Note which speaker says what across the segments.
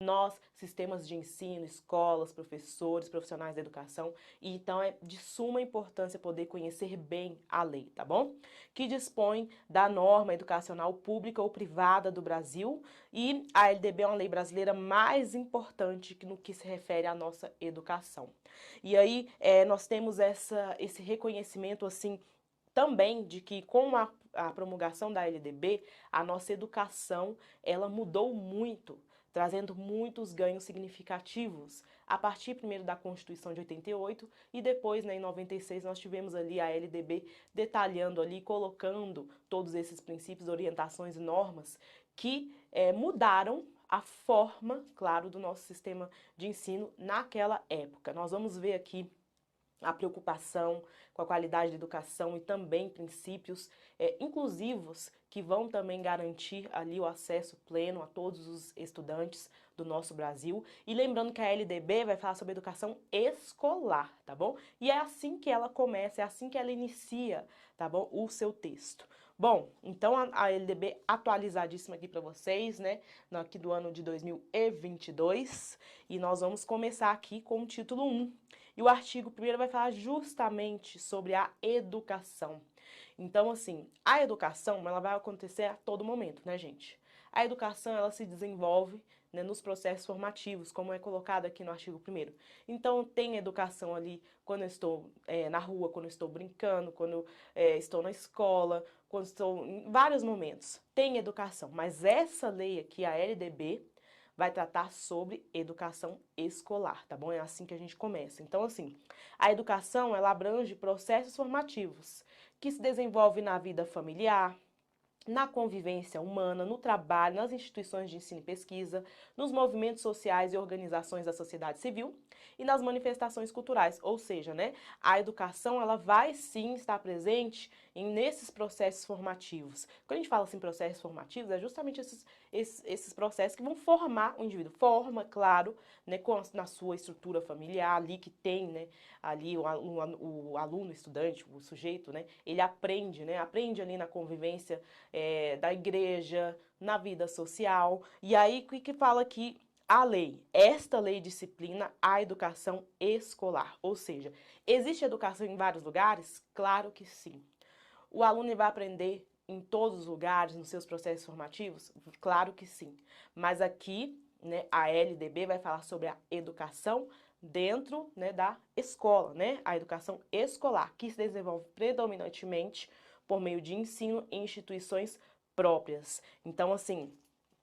Speaker 1: nós, sistemas de ensino, escolas, professores, profissionais da educação, e então é de suma importância poder conhecer bem a lei, tá bom? Que dispõe da norma educacional pública ou privada do Brasil, e a LDB é uma lei brasileira mais importante no que se refere à nossa educação. E aí nós temos esse reconhecimento assim também de que com a promulgação da LDB, a nossa educação ela mudou muito, trazendo muitos ganhos significativos. A partir primeiro da Constituição de 88 e depois, né, em 96, nós tivemos ali a LDB detalhando ali, colocando todos esses princípios, orientações e normas que mudaram a forma, claro, do nosso sistema de ensino naquela época. Nós vamos ver aqui a preocupação com a qualidade da educação e também princípios inclusivos que vão também garantir ali o acesso pleno a todos os estudantes do nosso Brasil. E lembrando que a LDB vai falar sobre educação escolar, tá bom? E é assim que ela começa, é assim que ela inicia, tá bom? O seu texto. Bom, então a LDB atualizadíssima aqui para vocês, né? Aqui do ano de 2022. E nós vamos começar aqui com o título 1. E o artigo 1º vai falar justamente sobre a educação. Então, assim, a educação, ela vai acontecer a todo momento, né, gente? A educação, ela se desenvolve, né, nos processos formativos, como é colocado aqui no artigo 1º. Então, tem educação ali quando eu estou na rua, quando eu estou brincando, quando eu estou na escola, quando estou em vários momentos. Tem educação, mas essa lei aqui, a LDB, vai tratar sobre educação escolar, tá bom? É assim que a gente começa. Então, assim, a educação, ela abrange processos formativos que se desenvolvem na vida familiar, na convivência humana, no trabalho, nas instituições de ensino e pesquisa, nos movimentos sociais e organizações da sociedade civil e nas manifestações culturais. Ou seja, né, a educação ela vai sim estar presente nesses processos formativos. Quando a gente fala assim processos formativos, é justamente esses processos que vão formar o indivíduo. Forma, claro, né, na sua estrutura familiar ali que tem, né, ali o aluno, o estudante, o sujeito, né, ele aprende, né, aprende ali na convivência da igreja, na vida social. E aí, o que fala aqui? A lei. Esta lei disciplina a educação escolar. Ou seja, existe educação em vários lugares? Claro que sim. O aluno vai aprender em todos os lugares, nos seus processos formativos? Claro que sim. Mas aqui, né, a LDB vai falar sobre a educação dentro, né, da escola, né? A educação escolar, que se desenvolve predominantemente por meio de ensino em instituições próprias. Então, assim,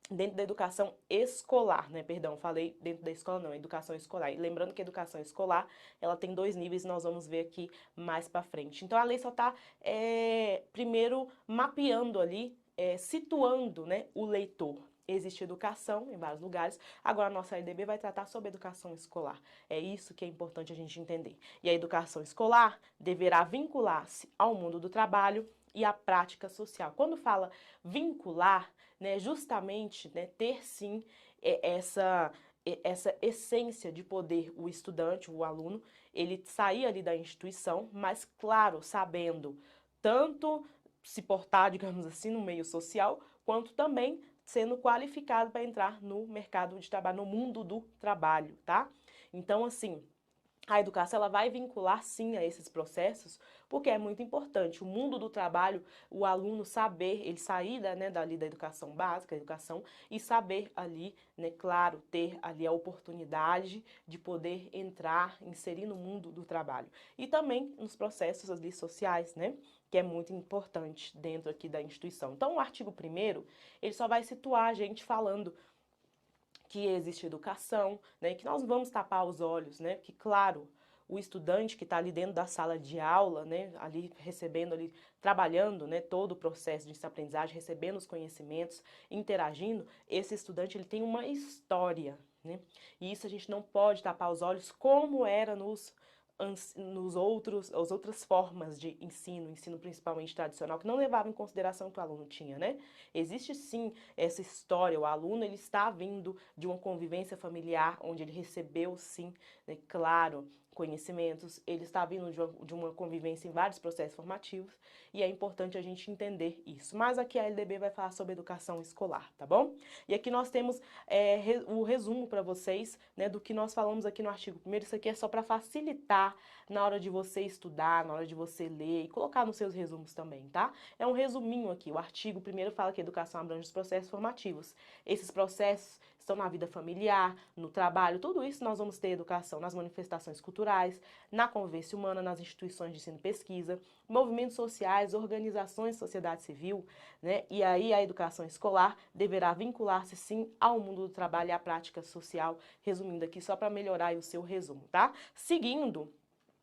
Speaker 1: dentro da educação escolar, né? Perdão, falei dentro da escola não, educação escolar. E lembrando que a educação escolar, ela tem 2 níveis, nós vamos ver aqui mais para frente. Então, a lei só está, primeiro, mapeando ali, situando, né, o leitor. Existe educação em vários lugares, agora a nossa LDB vai tratar sobre educação escolar. É isso que é importante a gente entender. E a educação escolar deverá vincular-se ao mundo do trabalho e à prática social. Quando fala vincular, né, justamente, né, ter sim essa essência de poder o estudante, o aluno, ele sair ali da instituição, mas claro, sabendo tanto se portar, digamos assim, no meio social, quanto também sendo qualificado para entrar no mercado de trabalho, no mundo do trabalho, tá? Então, assim, a educação ela vai vincular sim a esses processos, porque é muito importante. O mundo do trabalho, o aluno saber, ele sair dali da educação básica, educação, e saber ali, né, claro, ter ali a oportunidade de poder entrar, inserir no mundo do trabalho. E também nos processos ali sociais, né, que é muito importante dentro aqui da instituição. Então, o artigo 1º, ele só vai situar a gente falando que existe educação, né, que nós vamos tapar os olhos, né, que claro, o estudante que está ali dentro da sala de aula, né, ali recebendo, ali trabalhando, né, todo o processo de aprendizagem, recebendo os conhecimentos, interagindo, esse estudante ele tem uma história, né, e isso a gente não pode tapar os olhos como era nos as outras formas de ensino principalmente tradicional, que não levava em consideração o que o aluno tinha, né? Existe sim essa história, o aluno ele está vindo de uma convivência familiar, onde ele recebeu sim, né, claro, conhecimentos, ele está vindo de uma convivência em vários processos formativos, e é importante a gente entender isso. Mas aqui a LDB vai falar sobre educação escolar, tá bom? E aqui nós temos o resumo para vocês, né, do que nós falamos aqui no artigo 1º. Isso aqui é só para facilitar na hora de você estudar, na hora de você ler e colocar nos seus resumos também, tá? É um resuminho aqui. O artigo 1º fala que a educação abrange os processos formativos. Esses processos estão na vida familiar, no trabalho, tudo isso nós vamos ter educação nas manifestações culturais, na convivência humana, nas instituições de ensino e pesquisa, movimentos sociais, organizações de sociedade civil, né? E aí a educação escolar deverá vincular-se sim ao mundo do trabalho e à prática social, resumindo aqui só para melhorar aí o seu resumo, tá? Seguindo,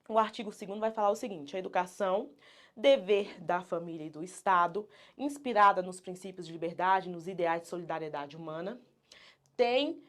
Speaker 1: o artigo 2º vai falar o seguinte: a educação, dever da família e do Estado, inspirada nos princípios de liberdade e nos ideais de solidariedade humana, tem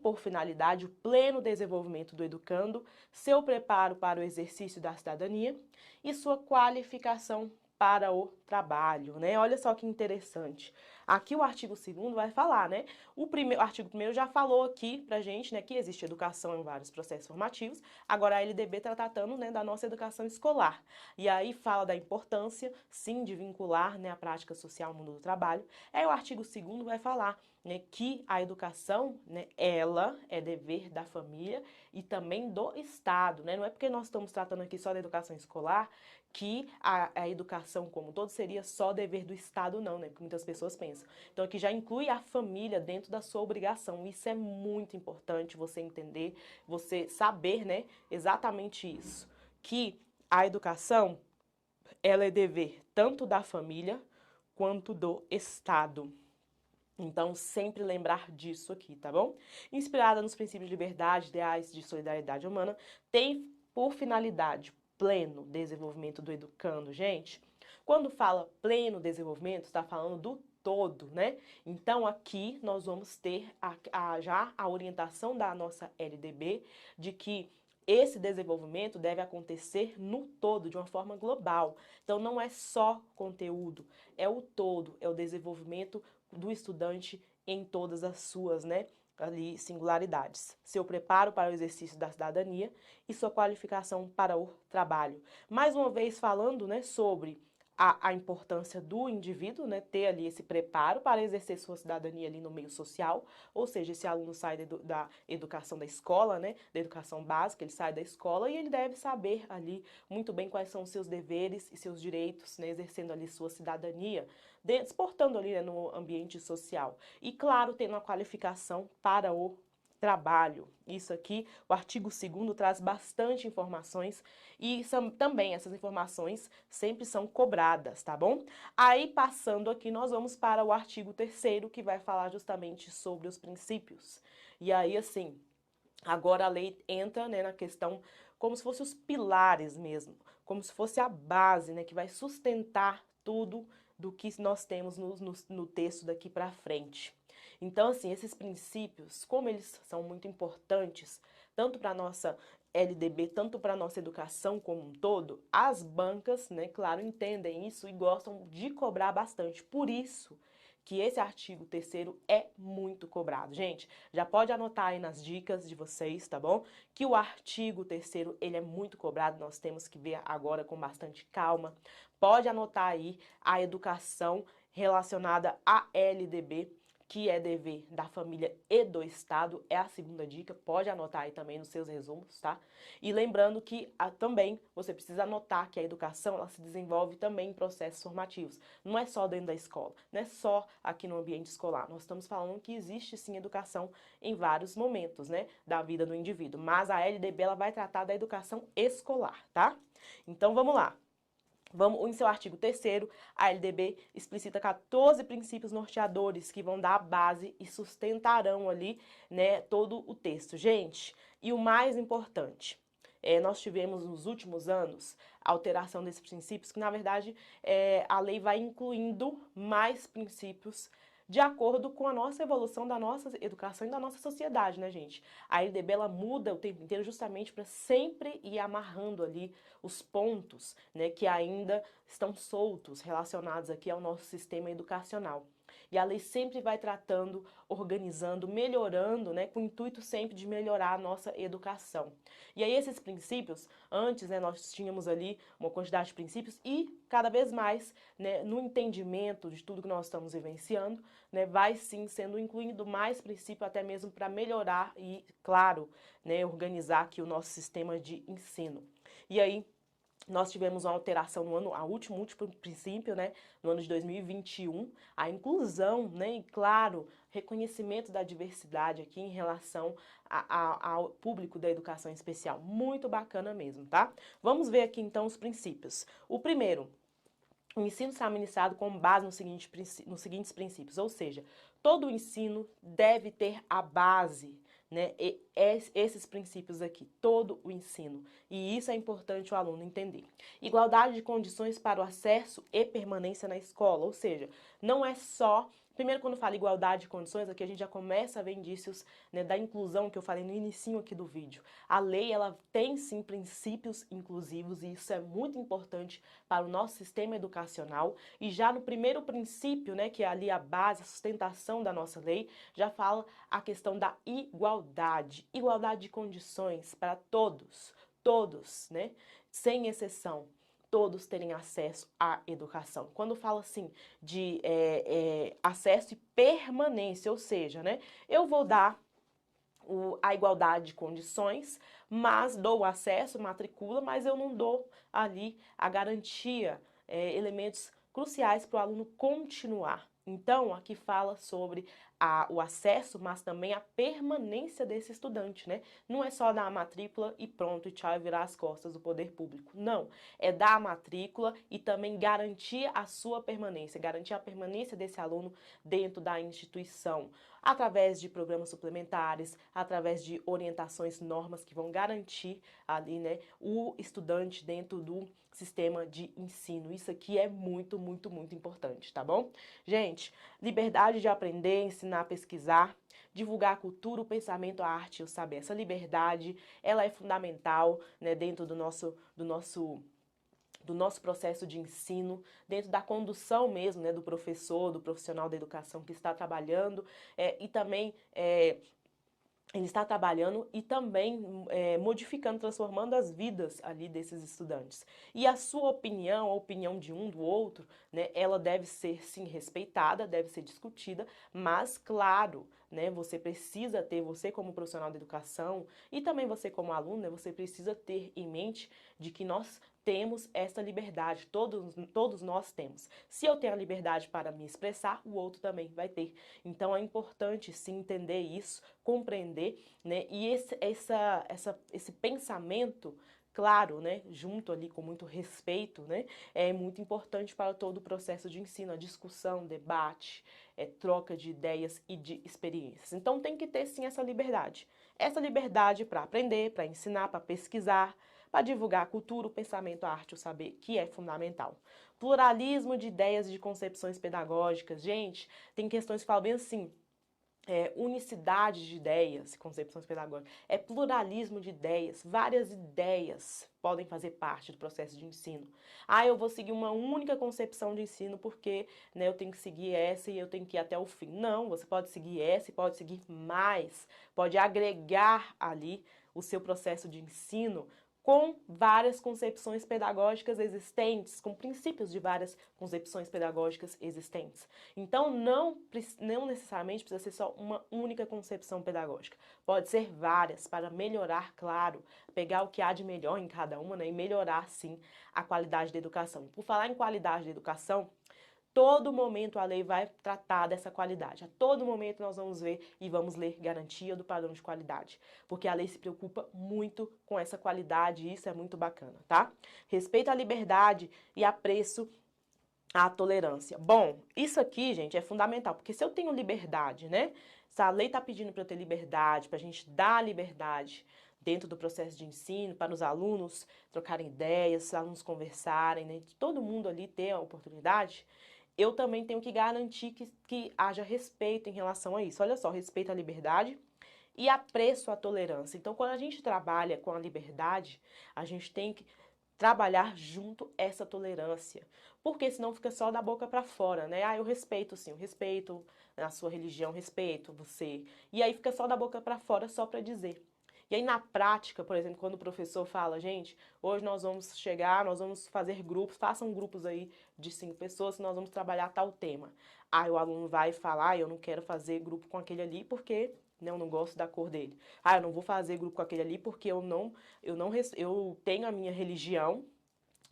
Speaker 1: por finalidade o pleno desenvolvimento do educando, seu preparo para o exercício da cidadania e sua qualificação para o trabalho, né? Olha só que interessante. Aqui o artigo 2º vai falar, né? O artigo 1º já falou aqui pra gente, né, que existe educação em vários processos formativos. Agora a LDB está tratando, né, da nossa educação escolar. E aí fala da importância, sim, de vincular, né, a prática social ao mundo do trabalho. Aí o artigo 2º vai falar, né, que a educação, né, ela é dever da família e também do Estado, né? Não é porque nós estamos tratando aqui só da educação escolar que a educação como um todo seria só dever do Estado, não, né? Porque muitas pessoas pensam. Então aqui já inclui a família dentro da sua obrigação. Isso é muito importante você entender, você saber, né, exatamente isso, que a educação, ela é dever tanto da família quanto do Estado. Então, sempre lembrar disso aqui, tá bom? Inspirada nos princípios de liberdade, ideais de solidariedade humana, tem por finalidade pleno desenvolvimento do educando, gente. Quando fala pleno desenvolvimento, está falando do todo, né? Então, aqui nós vamos ter já a orientação da nossa LDB de que esse desenvolvimento deve acontecer no todo, de uma forma global. Então, não é só conteúdo, é o todo, é o desenvolvimento do estudante em todas as suas, né, ali, singularidades. Seu preparo para o exercício da cidadania e sua qualificação para o trabalho. Mais uma vez falando, né, sobre a importância do indivíduo, né, ter ali esse preparo para exercer sua cidadania ali no meio social, ou seja, esse aluno sai da educação da escola, né, da educação básica, ele sai da escola e ele deve saber ali muito bem quais são os seus deveres e seus direitos, né, exercendo ali sua cidadania, exportando ali, né, no ambiente social. E, claro, tendo a qualificação para o trabalho. Isso aqui, o artigo 2º traz bastante informações e também essas informações sempre são cobradas, tá bom? Aí, passando aqui, nós vamos para o artigo 3º, que vai falar justamente sobre os princípios. E aí, assim, agora a lei entra, né, na questão como se fossem os pilares mesmo, como se fosse a base, né, que vai sustentar tudo do que nós temos no texto daqui para frente. Então, assim, esses princípios, como eles são muito importantes, tanto para a nossa LDB, tanto para a nossa educação como um todo, as bancas, né, claro, entendem isso e gostam de cobrar bastante. Por isso que esse artigo 3º é muito cobrado. Gente, já pode anotar aí nas dicas de vocês, tá bom? Que o artigo 3º, ele é muito cobrado, nós temos que ver agora com bastante calma. Pode anotar aí a educação relacionada à LDB, que é dever da família e do Estado, é a segunda dica, pode anotar aí também nos seus resumos, tá? E lembrando que também você precisa anotar que a educação, ela se desenvolve também em processos formativos, não é só dentro da escola, não é só aqui no ambiente escolar, nós estamos falando que existe sim educação em vários momentos, né, da vida do indivíduo, mas a LDB, ela vai tratar da educação escolar, tá? Então, vamos lá. Em seu artigo 3º, a LDB explicita 14 princípios norteadores que vão dar a base e sustentarão ali, né, todo o texto. Gente, e o mais importante, nós tivemos nos últimos anos a alteração desses princípios, que na verdade a lei vai incluindo mais princípios de acordo com a nossa evolução da nossa educação e da nossa sociedade, né, gente? A LDB, ela muda o tempo inteiro justamente para sempre ir amarrando ali os pontos, né, que ainda estão soltos relacionados aqui ao nosso sistema educacional. E a lei sempre vai tratando, organizando, melhorando, né, com o intuito sempre de melhorar a nossa educação. E aí esses princípios, antes, né, nós tínhamos ali uma quantidade de princípios e cada vez mais, né, no entendimento de tudo que nós estamos vivenciando, né, vai sim sendo incluído mais princípio até mesmo para melhorar e, claro, né, organizar aqui o nosso sistema de ensino. E aí, nós tivemos uma alteração no ano, último princípio, né, no ano de 2021, a inclusão, né, e claro, reconhecimento da diversidade aqui em relação ao público da educação especial. Muito bacana mesmo, tá? Vamos ver aqui então os princípios. O primeiro, o ensino será ministrado com base nos seguintes princípios, ou seja, todo o ensino deve ter a base, né, esses princípios aqui, todo o ensino. E isso é importante o aluno entender. Igualdade de condições para o acesso e permanência na escola, ou seja, não é só... Primeiro, quando fala igualdade de condições, aqui a gente já começa a ver indícios, né, da inclusão que eu falei no inicinho aqui do vídeo. A lei, ela tem sim princípios inclusivos e isso é muito importante para o nosso sistema educacional. E já no primeiro princípio, né, que é ali a base, a sustentação da nossa lei, já fala a questão da igualdade. Igualdade de condições para todos, né, sem exceção. Todos terem acesso à educação. Quando falo assim de acesso e permanência, ou seja, né, eu vou dar a igualdade de condições, mas dou o acesso, matricula, mas eu não dou ali a garantia, elementos cruciais para o aluno continuar. Então, aqui fala sobre o acesso, mas também a permanência desse estudante, né? Não é só dar a matrícula e pronto, e tchau, e virar as costas do poder público. Não, é dar a matrícula e também garantir a sua permanência, garantir a permanência desse aluno dentro da instituição, através de programas suplementares, através de orientações, normas que vão garantir ali, né, o estudante dentro do sistema de ensino. Isso aqui é muito, muito, muito importante, tá bom? Gente, liberdade de aprender, ensinar, pesquisar, divulgar a cultura, o pensamento, a arte e o saber. Essa liberdade, ela é fundamental, né, dentro do nosso processo de ensino, dentro da condução mesmo, né, do professor, do profissional da educação que está trabalhando, e também ele está trabalhando e também modificando, transformando as vidas ali desses estudantes. E a sua opinião, a opinião de um do outro, né, ela deve ser sim respeitada, deve ser discutida, mas claro, né, você precisa ter, você como profissional da educação e também você como aluno, né, você precisa ter em mente de que nós temos essa liberdade, todos nós temos. Se eu tenho a liberdade para me expressar, o outro também vai ter. Então é importante sim entender isso, compreender, né? E esse pensamento, claro, né, junto ali com muito respeito, né, é muito importante para todo o processo de ensino, a discussão, debate, troca de ideias e de experiências. Então tem que ter sim essa liberdade para aprender, para ensinar, para pesquisar, para divulgar a cultura, o pensamento, a arte, o saber, que é fundamental. Pluralismo de ideias e de concepções pedagógicas. Gente, tem questões que falam bem assim, unicidade de ideias, concepções pedagógicas, é pluralismo de ideias, várias ideias podem fazer parte do processo de ensino. Ah, eu vou seguir uma única concepção de ensino porque, né, eu tenho que seguir essa e eu tenho que ir até o fim. Não, você pode seguir essa e pode seguir mais, pode agregar ali o seu processo de ensino com várias concepções pedagógicas existentes, com princípios de várias concepções pedagógicas existentes. Então, não necessariamente precisa ser só uma única concepção pedagógica. Pode ser várias, para melhorar, claro, pegar o que há de melhor em cada uma, né, e melhorar, sim, a qualidade da educação. Por falar em qualidade da educação, todo momento a lei vai tratar dessa qualidade. A todo momento nós vamos ver e vamos ler garantia do padrão de qualidade, porque a lei se preocupa muito com essa qualidade e isso é muito bacana, tá? Respeito à liberdade e apreço à tolerância. Bom, isso aqui, gente, é fundamental, porque se eu tenho liberdade, né? Se a lei está pedindo para eu ter liberdade, para a gente dar liberdade dentro do processo de ensino, para os alunos trocarem ideias, os alunos conversarem, né? Todo mundo ali ter a oportunidade, eu também tenho que garantir que haja respeito em relação a isso. Olha só, respeito à liberdade e apreço à tolerância. Então, quando a gente trabalha com a liberdade, a gente tem que trabalhar junto essa tolerância, porque senão fica só da boca para fora, né? Ah, eu respeito sim, eu respeito a sua religião, respeito você. E aí fica só da boca para fora só para dizer. E aí na prática, por exemplo, quando o professor fala, gente, hoje nós vamos chegar, nós vamos fazer grupos, façam grupos aí de 5 pessoas, nós vamos trabalhar tal tema. Aí o aluno vai falar, eu não quero fazer grupo com aquele ali porque eu não gosto da cor dele. Ah, eu não vou fazer grupo com aquele ali porque eu tenho a minha religião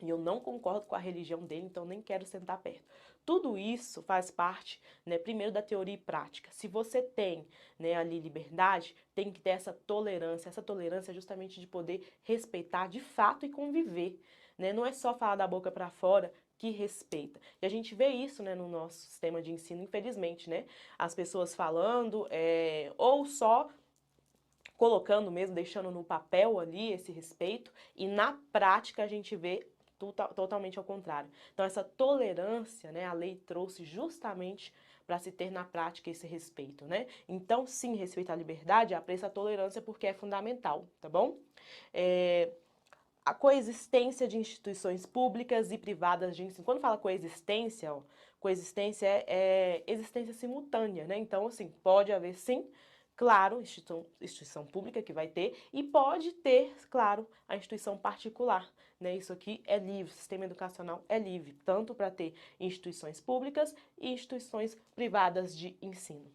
Speaker 1: e eu não concordo com a religião dele, então nem quero sentar perto. Tudo isso faz parte, né, primeiro da teoria e prática. Se você tem, né, ali liberdade, tem que ter essa tolerância. Essa tolerância é justamente de poder respeitar de fato e conviver, né? Não é só falar da boca para fora que respeita. E a gente vê isso, né, no nosso sistema de ensino, infelizmente, né? As pessoas falando, ou só colocando mesmo, deixando no papel ali esse respeito, e na prática a gente vê totalmente ao contrário. Então essa tolerância, né, a lei trouxe justamente para se ter na prática esse respeito, né? Então sim, respeito à liberdade, apreço a tolerância porque é fundamental, tá bom? A coexistência de instituições públicas e privadas de ensino. Quando fala coexistência, ó, coexistência é existência simultânea, né? Então, assim, pode haver sim, claro, instituição pública que vai ter, e pode ter, claro, a instituição particular, né? Isso aqui é livre, o sistema educacional é livre, tanto para ter instituições públicas e instituições privadas de ensino.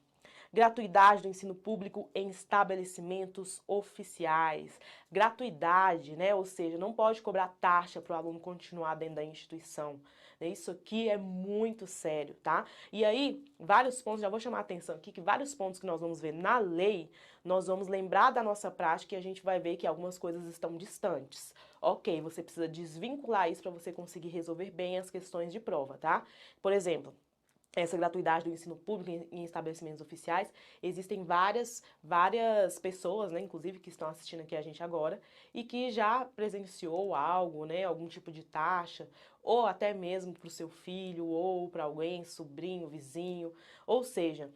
Speaker 1: Gratuidade do ensino público em estabelecimentos oficiais. Gratuidade, né? Ou seja, não pode cobrar taxa para o aluno continuar dentro da instituição. Isso aqui é muito sério, tá? E aí, vários pontos, já vou chamar a atenção aqui, que vários pontos que nós vamos ver na lei, nós vamos lembrar da nossa prática e a gente vai ver que algumas coisas estão distantes. Ok, você precisa desvincular isso para você conseguir resolver bem as questões de prova, tá? Por exemplo, essa gratuidade do ensino público em estabelecimentos oficiais, existem várias pessoas, né, inclusive que estão assistindo aqui a gente agora, e que já presenciou algo, né, algum tipo de taxa, ou até mesmo para o seu filho, ou para alguém, sobrinho, vizinho, ou seja,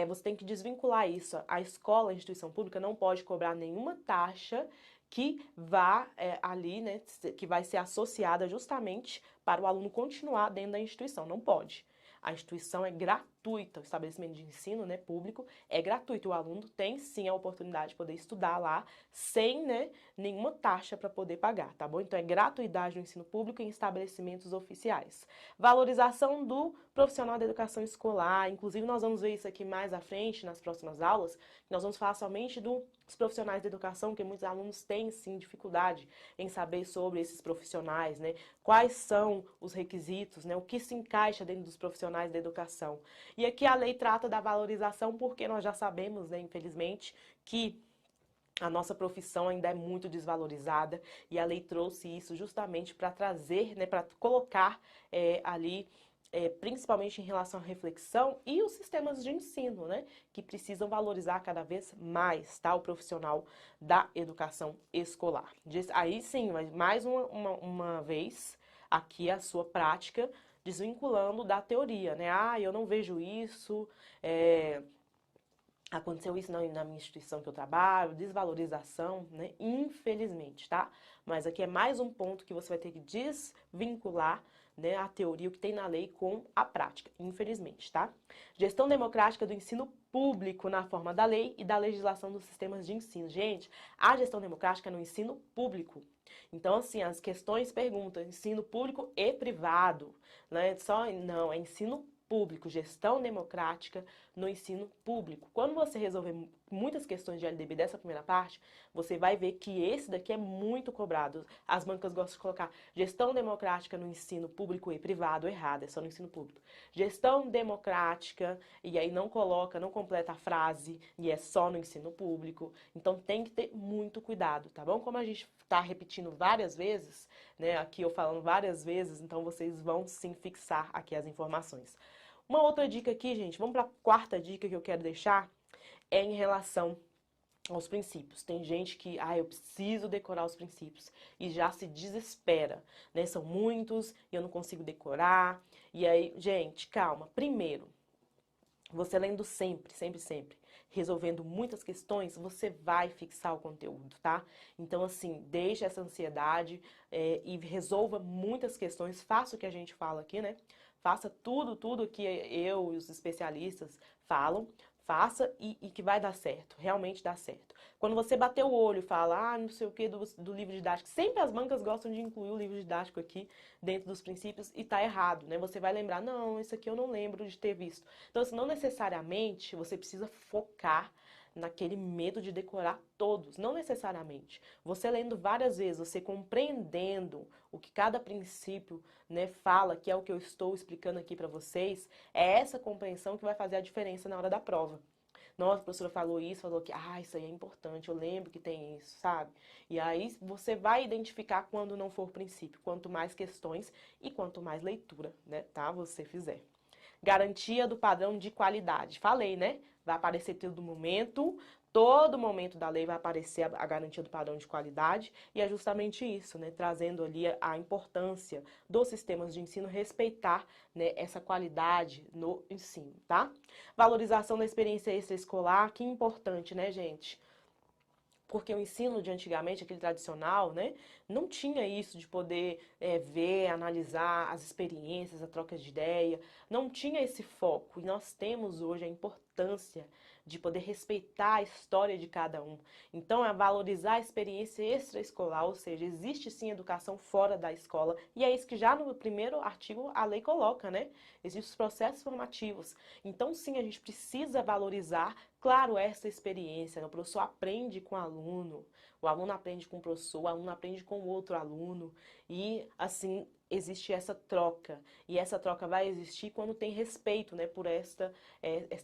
Speaker 1: você tem que desvincular isso. A escola, a instituição pública não pode cobrar nenhuma taxa que vá ali, né, que vai ser associada justamente para o aluno continuar dentro da instituição, não pode. A instituição é gratuita, o estabelecimento de ensino, né, público é gratuito. O aluno tem sim a oportunidade de poder estudar lá sem, né, nenhuma taxa para poder pagar, tá bom? Então é gratuidade no ensino público em estabelecimentos oficiais. Valorização do profissional da educação escolar, inclusive nós vamos ver isso aqui mais à frente nas próximas aulas, nós vamos falar somente dos profissionais da educação, porque muitos alunos têm sim dificuldade em saber sobre esses profissionais, né? Quais são os requisitos, né? O que se encaixa dentro dos profissionais da educação. E aqui a lei trata da valorização porque nós já sabemos, né, infelizmente, que a nossa profissão ainda é muito desvalorizada e a lei trouxe isso justamente para trazer, né, para colocar ali, principalmente em relação à reflexão e os sistemas de ensino, né, que precisam valorizar cada vez mais, tá, o profissional da educação escolar. Aí sim, mais uma vez, aqui a sua prática desvinculando da teoria, né, eu não vejo isso, aconteceu isso na minha instituição que eu trabalho, desvalorização, né? Infelizmente, tá? Mas aqui é mais um ponto que você vai ter que desvincular, né, a teoria, o que tem na lei, com a prática, infelizmente, tá? Gestão democrática do ensino público na forma da lei e da legislação dos sistemas de ensino. Gente, a gestão democrática é no ensino público. Então, assim, as questões perguntam ensino público e privado, né? Não, é ensino público, gestão democrática no ensino público. Quando você resolver muitas questões de LDB dessa primeira parte, você vai ver que esse daqui é muito cobrado. As bancas gostam de colocar gestão democrática no ensino público e privado, errado, é só no ensino público. Gestão democrática, e aí não completa a frase, e é só no ensino público. Então tem que ter muito cuidado, tá bom? Como a gente está repetindo várias vezes, né, aqui eu falando várias vezes, então vocês vão sim fixar aqui as informações. Uma outra dica aqui, gente, vamos para a quarta dica que eu quero deixar, é em relação aos princípios. Tem gente que, eu preciso decorar os princípios e já se desespera, né? São muitos e eu não consigo decorar. E aí, gente, calma. Primeiro, você lendo sempre, sempre, sempre, resolvendo muitas questões, você vai fixar o conteúdo, tá? Então, assim, deixe essa ansiedade e resolva muitas questões. Faça o que a gente fala aqui, né? Faça tudo que eu e os especialistas falam. Faça e que vai dar certo, realmente dá certo. Quando você bater o olho e fala, não sei o que do livro didático, sempre as bancas gostam de incluir o livro didático aqui dentro dos princípios e tá errado, né? Você vai lembrar, não, isso aqui eu não lembro de ter visto. Então, assim, não necessariamente você precisa focar naquele medo de decorar todos, não necessariamente. Você lendo várias vezes, você compreendendo o que cada princípio, né, fala, que é o que eu estou explicando aqui para vocês, é essa compreensão que vai fazer a diferença na hora da prova. Nossa, a professora falou isso, falou que, isso aí é importante, eu lembro que tem isso, sabe? E aí você vai identificar quando não for princípio, quanto mais questões e quanto mais leitura, né, tá? Você fizer. Garantia do padrão de qualidade. Falei, né? Vai aparecer todo momento da lei vai aparecer a garantia do padrão de qualidade, e é justamente isso, né? Trazendo ali a importância dos sistemas de ensino respeitar, né, essa qualidade no ensino, tá? Valorização da experiência extraescolar, que importante, né, gente? Porque o ensino de antigamente, aquele tradicional, né, não tinha isso de poder ver, analisar as experiências, a troca de ideia, não tinha esse foco. E nós temos hoje a importância de poder respeitar a história de cada um. Então, é valorizar a experiência extraescolar, ou seja, existe sim educação fora da escola, e é isso que já no primeiro artigo a lei coloca, né? Existem os processos formativos. Então, sim, a gente precisa valorizar, claro, essa experiência, né? O professor aprende com o aluno aprende com o professor, o aluno aprende com o outro aluno, e assim existe essa troca, e essa troca vai existir quando tem respeito, né, por esta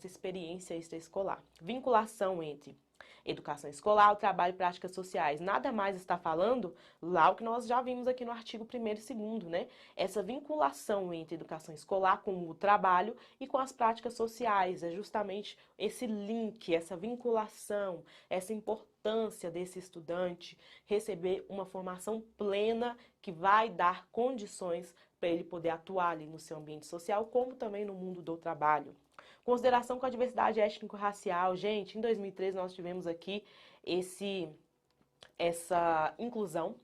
Speaker 1: experiência extraescolar. Vinculação entre educação escolar, o trabalho e práticas sociais. Nada mais está falando lá o que nós já vimos aqui no artigo 1º e 2º, né? Essa vinculação entre educação escolar com o trabalho e com as práticas sociais. É justamente esse link, essa vinculação, essa importância desse estudante receber uma formação plena que vai dar condições para ele poder atuar ali no seu ambiente social, como também no mundo do trabalho. Consideração com a diversidade étnico-racial. Gente, em 2013 nós tivemos aqui essa inclusão,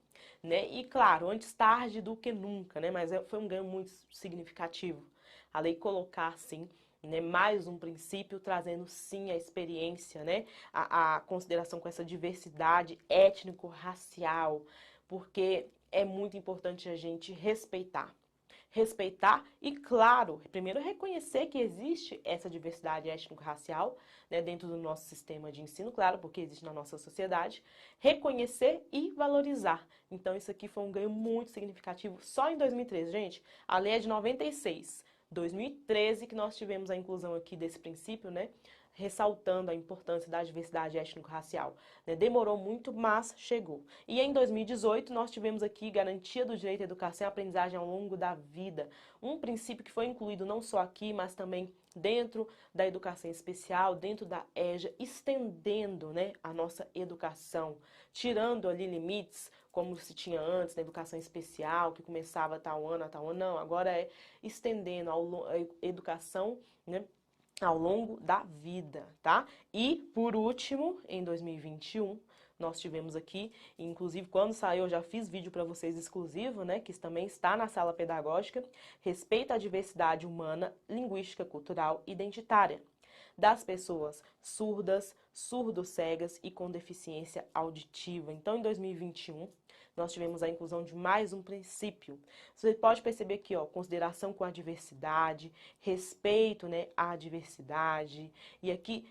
Speaker 1: né? E claro, antes tarde do que nunca, né? Mas foi um ganho muito significativo. A lei colocar, assim, né, mais um princípio, trazendo sim a experiência, né? A consideração com essa diversidade étnico-racial, porque é muito importante a gente respeitar e, claro, primeiro reconhecer que existe essa diversidade étnico-racial, né, dentro do nosso sistema de ensino, claro, porque existe na nossa sociedade, reconhecer e valorizar. Então, isso aqui foi um ganho muito significativo só em 2013, gente. A lei é de 96, 2013 que nós tivemos a inclusão aqui desse princípio, né, ressaltando a importância da diversidade étnico-racial. Né? Demorou muito, mas chegou. E em 2018, nós tivemos aqui garantia do direito à educação e aprendizagem ao longo da vida. Um princípio que foi incluído não só aqui, mas também dentro da educação especial, dentro da EJA, estendendo, né, a nossa educação, tirando ali limites, como se tinha antes na educação especial, que começava a tal ano, não, agora é estendendo a educação, né, ao longo da vida, tá? E, por último, em 2021, nós tivemos aqui, inclusive quando saiu eu já fiz vídeo para vocês exclusivo, né, que também está na sala pedagógica, respeito à diversidade humana, linguística, cultural e identitária das pessoas surdas, surdo-cegas e com deficiência auditiva. Então, em 2021, nós tivemos a inclusão de mais um princípio. Você pode perceber aqui, ó, consideração com a diversidade, respeito, né, à diversidade, e aqui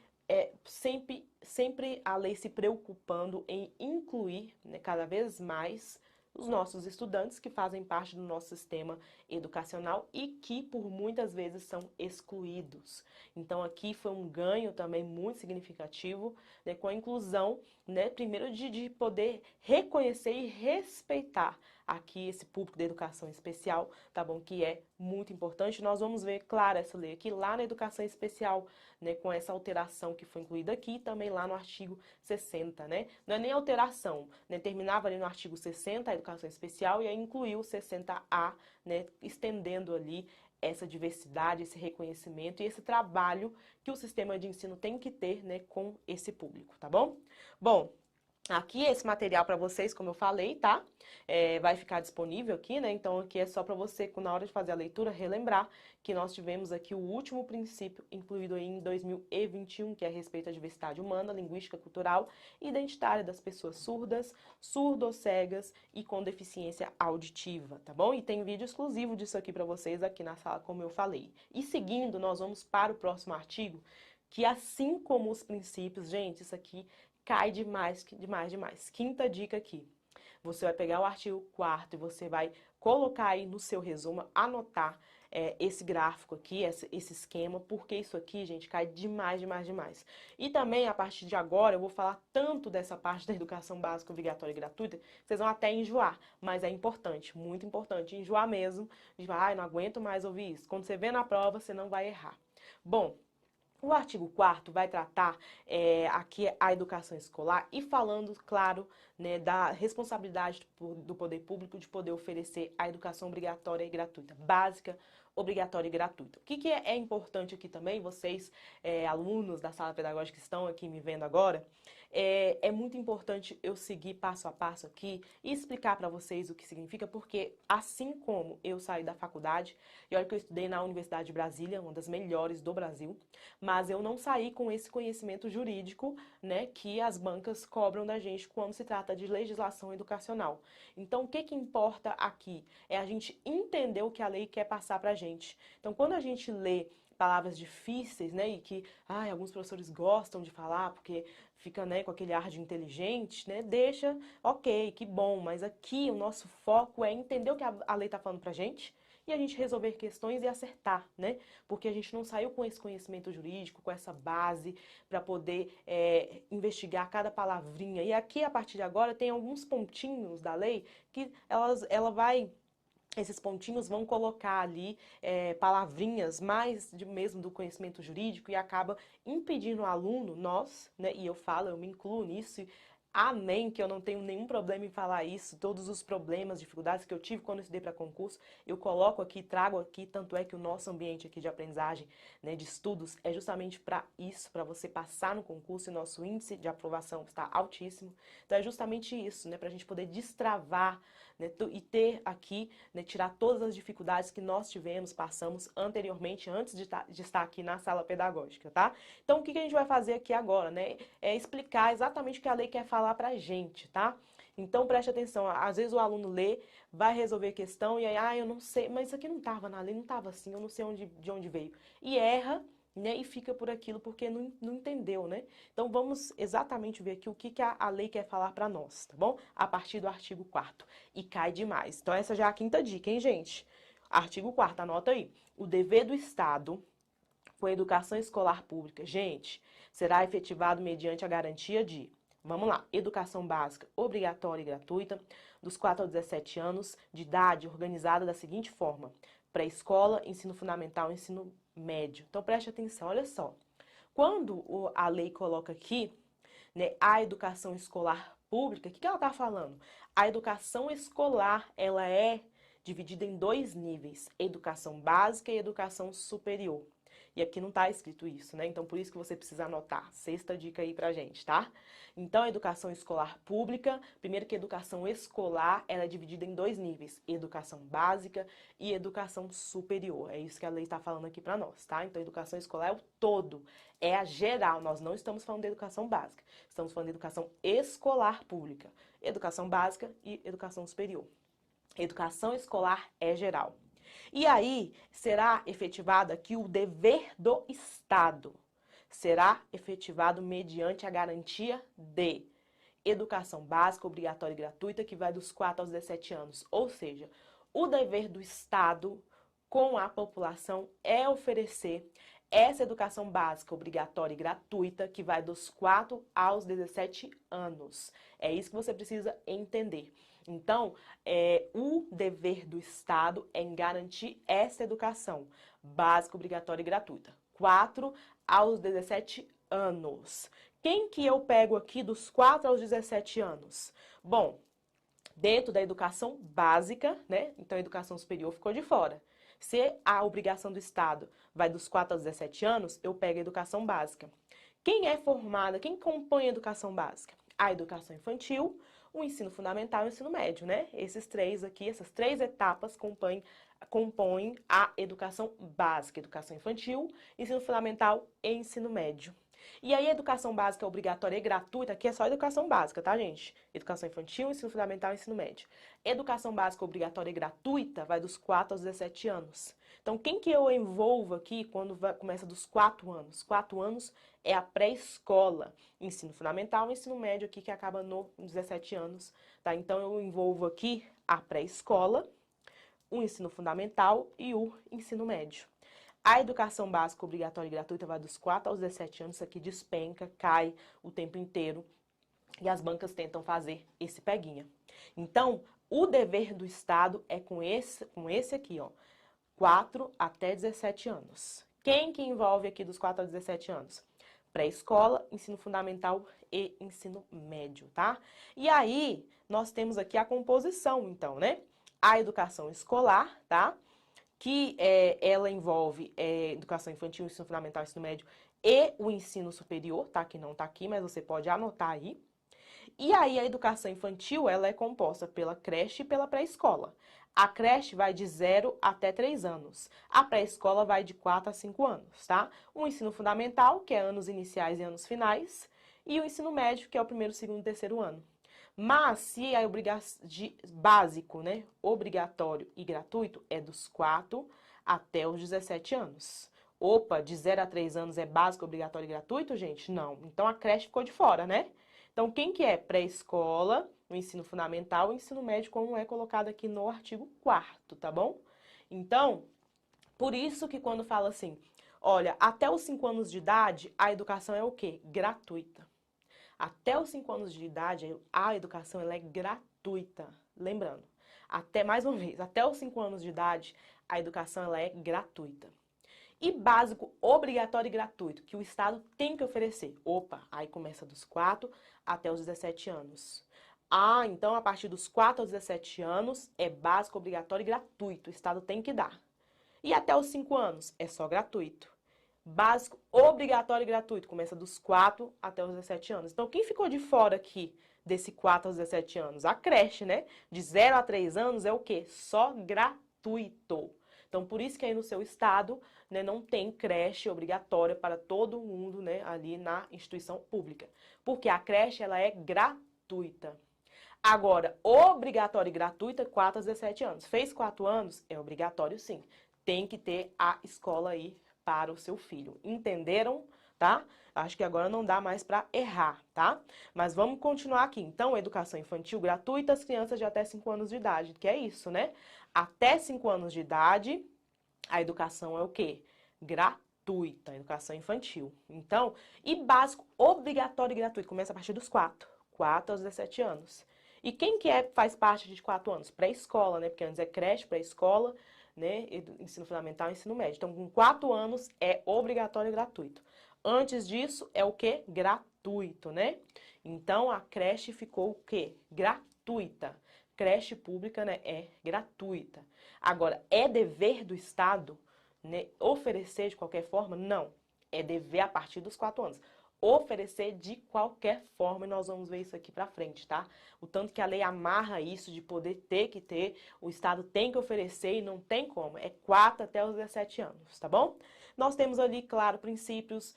Speaker 1: sempre a lei se preocupando em incluir, né, cada vez mais os nossos estudantes que fazem parte do nosso sistema educacional e que por muitas vezes são excluídos. Então aqui foi um ganho também muito significativo, né, com a inclusão, né, primeiro de poder reconhecer e respeitar aqui esse público da educação especial, tá bom? Que é muito importante. Nós vamos ver, claro, essa lei aqui lá na educação especial, né? Com essa alteração que foi incluída aqui e também lá no artigo 60, né? Não é nem alteração, né? Terminava ali no artigo 60 a educação especial e aí incluiu o 60A, né? Estendendo ali essa diversidade, esse reconhecimento e esse trabalho que o sistema de ensino tem que ter, né, com esse público, tá bom? Bom, aqui esse material para vocês, como eu falei, tá? Vai ficar disponível aqui, né? Então aqui é só para você, na hora de fazer a leitura, relembrar que nós tivemos aqui o último princípio incluído aí em 2021, que é a respeito à diversidade humana, linguística, cultural e identitária das pessoas surdas, surdo-cegas e com deficiência auditiva, tá bom? E tem vídeo exclusivo disso aqui para vocês aqui na sala, como eu falei. E seguindo, nós vamos para o próximo artigo, que assim como os princípios, gente, isso aqui cai demais, demais, demais. Quinta dica aqui. Você vai pegar o artigo 4º e você vai colocar aí no seu resumo, anotar esse gráfico aqui, esse esquema, porque isso aqui, gente, cai demais, demais, demais. E também, a partir de agora, eu vou falar tanto dessa parte da educação básica obrigatória e gratuita, vocês vão até enjoar, mas é importante, muito importante, enjoar mesmo, de, não aguento mais ouvir isso. Quando você vê na prova, você não vai errar. Bom, o artigo 4º vai tratar aqui a educação escolar e falando, claro, né, da responsabilidade do poder público de poder oferecer a educação obrigatória e gratuita, básica, obrigatória e gratuita. O que é importante aqui também, vocês, alunos da sala pedagógica que estão aqui me vendo agora, é muito importante eu seguir passo a passo aqui e explicar para vocês o que significa, porque assim como eu saí da faculdade, e olha que eu estudei na Universidade de Brasília, uma das melhores do Brasil, mas eu não saí com esse conhecimento jurídico, né, que as bancas cobram da gente quando se trata de legislação educacional. Então, o que importa aqui é a gente entender o que a lei quer passar para a gente. Então, quando a gente lê palavras difíceis, né, e que alguns professores gostam de falar porque fica, né, com aquele ar de inteligente, né, deixa, ok, que bom, mas aqui o nosso foco é entender o que a lei está falando para a gente e a gente resolver questões e acertar, né, porque a gente não saiu com esse conhecimento jurídico, com essa base para poder investigar cada palavrinha. E aqui, a partir de agora, tem alguns pontinhos da lei que esses pontinhos vão colocar ali palavrinhas mais mesmo do conhecimento jurídico e acaba impedindo o aluno, nós, né, e eu me incluo nisso, amém, que eu não tenho nenhum problema em falar isso, todos os problemas, dificuldades que eu tive quando eu estudei para concurso, eu coloco aqui, trago aqui, tanto é que o nosso ambiente aqui de aprendizagem, né, de estudos, é justamente para isso, para você passar no concurso e nosso índice de aprovação está altíssimo, então é justamente isso, né, para a gente poder destravar, né, e ter aqui, né, tirar todas as dificuldades que nós tivemos, passamos anteriormente, antes de estar aqui na sala pedagógica, tá? Então, o que a gente vai fazer aqui agora, né? É explicar exatamente o que a lei quer falar pra gente, tá? Então, preste atenção, às vezes o aluno lê, vai resolver a questão e aí, eu não sei, mas isso aqui não estava na lei, não estava assim, eu não sei de onde veio. E erra, né, e fica por aquilo porque não entendeu, né? Então vamos exatamente ver aqui o que a lei quer falar para nós, tá bom? A partir do artigo 4º. E cai demais. Então essa já é a quinta dica, hein, gente? Artigo 4º, anota aí. O dever do Estado com a educação escolar pública, gente, será efetivado mediante a garantia de, vamos lá, educação básica obrigatória e gratuita, dos 4 aos 17 anos de idade, organizada da seguinte forma: pré-escola, ensino fundamental, ensino médio. Então preste atenção, olha só. Quando a lei coloca aqui, né, a educação escolar pública, o que ela está falando? A educação escolar, ela é dividida em 2 níveis, educação básica e educação superior. E aqui não está escrito isso, né? Então, por isso que você precisa anotar. Sexta dica aí pra gente, tá? Então, a educação escolar pública, primeiro que a educação escolar, ela é dividida em 2 níveis, educação básica e educação superior. É isso que a lei está falando aqui pra nós, tá? Então, a educação escolar é o todo, é a geral. Nós não estamos falando de educação básica, estamos falando de educação escolar pública, educação básica e educação superior. Educação escolar é geral. E aí, será efetivado aqui o dever do Estado. Será efetivado mediante a garantia de educação básica, obrigatória e gratuita, que vai dos 4 aos 17 anos. Ou seja, o dever do Estado com a população é oferecer essa educação básica obrigatória e gratuita que vai dos 4 aos 17 anos. É isso que você precisa entender. Então, o dever do Estado é em garantir essa educação básica, obrigatória e gratuita. 4 aos 17 anos. Quem que eu pego aqui dos 4 aos 17 anos? Bom, dentro da educação básica, né? Então, a educação superior ficou de fora. Se a obrigação do Estado vai dos 4 aos 17 anos, eu pego a educação básica. Quem é formada, quem compõe a educação básica? A educação infantil, o ensino fundamental e o ensino médio, né? Esses três aqui, essas três etapas compõem a educação básica, educação infantil, ensino fundamental e ensino médio. E aí a educação básica obrigatória e gratuita, aqui é só educação básica, tá, gente? Educação infantil, ensino fundamental e ensino médio. Educação básica obrigatória e gratuita vai dos 4 aos 17 anos. Então, quem que eu envolvo aqui quando começa dos 4 anos? 4 anos é a pré-escola, ensino fundamental e ensino médio aqui que acaba nos 17 anos, tá? Então, eu envolvo aqui a pré-escola, o ensino fundamental e o ensino médio. A educação básica obrigatória e gratuita vai dos 4 aos 17 anos, isso aqui despenca, cai o tempo inteiro e as bancas tentam fazer esse peguinha. Então, o dever do Estado é com esse aqui, ó, 4 até 17 anos. Quem que envolve aqui dos 4 aos 17 anos? Pré-escola, ensino fundamental e ensino médio, tá? E aí, nós temos aqui a composição, então, né? A educação escolar, tá? Que ela envolve educação infantil, ensino fundamental, ensino médio e o ensino superior, tá? Que não tá aqui, mas você pode anotar aí. E aí a educação infantil, ela é composta pela creche e pela pré-escola. A creche vai de 0 até 3 anos. A pré-escola vai de 4 a 5 anos, tá? O ensino fundamental, que é anos iniciais e anos finais, e o ensino médio, que é o primeiro, segundo e terceiro ano. Mas se a obrigação básico, né, obrigatório e gratuito é dos 4 até os 17 anos. Opa, de 0 a 3 anos é básico, obrigatório e gratuito, gente? Não. Então a creche ficou de fora, né? Então quem que é pré-escola, o ensino fundamental, o ensino médio, como é colocado aqui no artigo 4º, tá bom? Então, por isso que quando fala assim, olha, até os 5 anos de idade, a educação é o quê? Gratuita. Até os 5 anos de idade, a educação ela é gratuita. Lembrando, mais uma vez, até os 5 anos de idade, a educação ela é gratuita. E básico, obrigatório e gratuito, que o Estado tem que oferecer. Opa, aí começa dos 4 até os 17 anos. Ah, então a partir dos 4 aos 17 anos é básico, obrigatório e gratuito. O Estado tem que dar. E até os 5 anos é só gratuito. Básico, obrigatório e gratuito, começa dos 4 até os 17 anos. Então, quem ficou de fora aqui desse 4 aos 17 anos? A creche, né? De 0 a 3 anos é o quê? Só gratuito. Então, por isso que aí no seu estado, né, não tem creche obrigatória para todo mundo, né, ali na instituição pública. Porque a creche, ela é gratuita. Agora, obrigatória e gratuita, 4 aos 17 anos. Fez 4 anos? É obrigatório sim. Tem que ter a escola aí para o seu filho. Entenderam? Tá? Acho que agora não dá mais para errar, tá? Mas vamos continuar aqui. Então, educação infantil gratuita às crianças de até 5 anos de idade, que é isso, né? Até 5 anos de idade, a educação é o quê? Gratuita, educação infantil. Então, e básico, obrigatório e gratuito, começa a partir dos 4 aos 17 anos. E quem que faz parte de 4 anos? Pré-escola, né? Porque antes é creche, pré-escola, né? Ensino fundamental e ensino médio. Então, com 4 anos é obrigatório e gratuito. Antes disso, é o quê? Gratuito, né? Então, a creche ficou o quê? Gratuita. Creche pública, né, é gratuita. Agora, é dever do Estado, né, oferecer de qualquer forma? Não. É dever a partir dos 4 anos. Oferecer de qualquer forma, e nós vamos ver isso aqui pra frente, tá? O tanto que a lei amarra isso de poder ter que ter, o Estado tem que oferecer e não tem como. É 4 até os 17 anos, tá bom? Nós temos ali, claro, princípios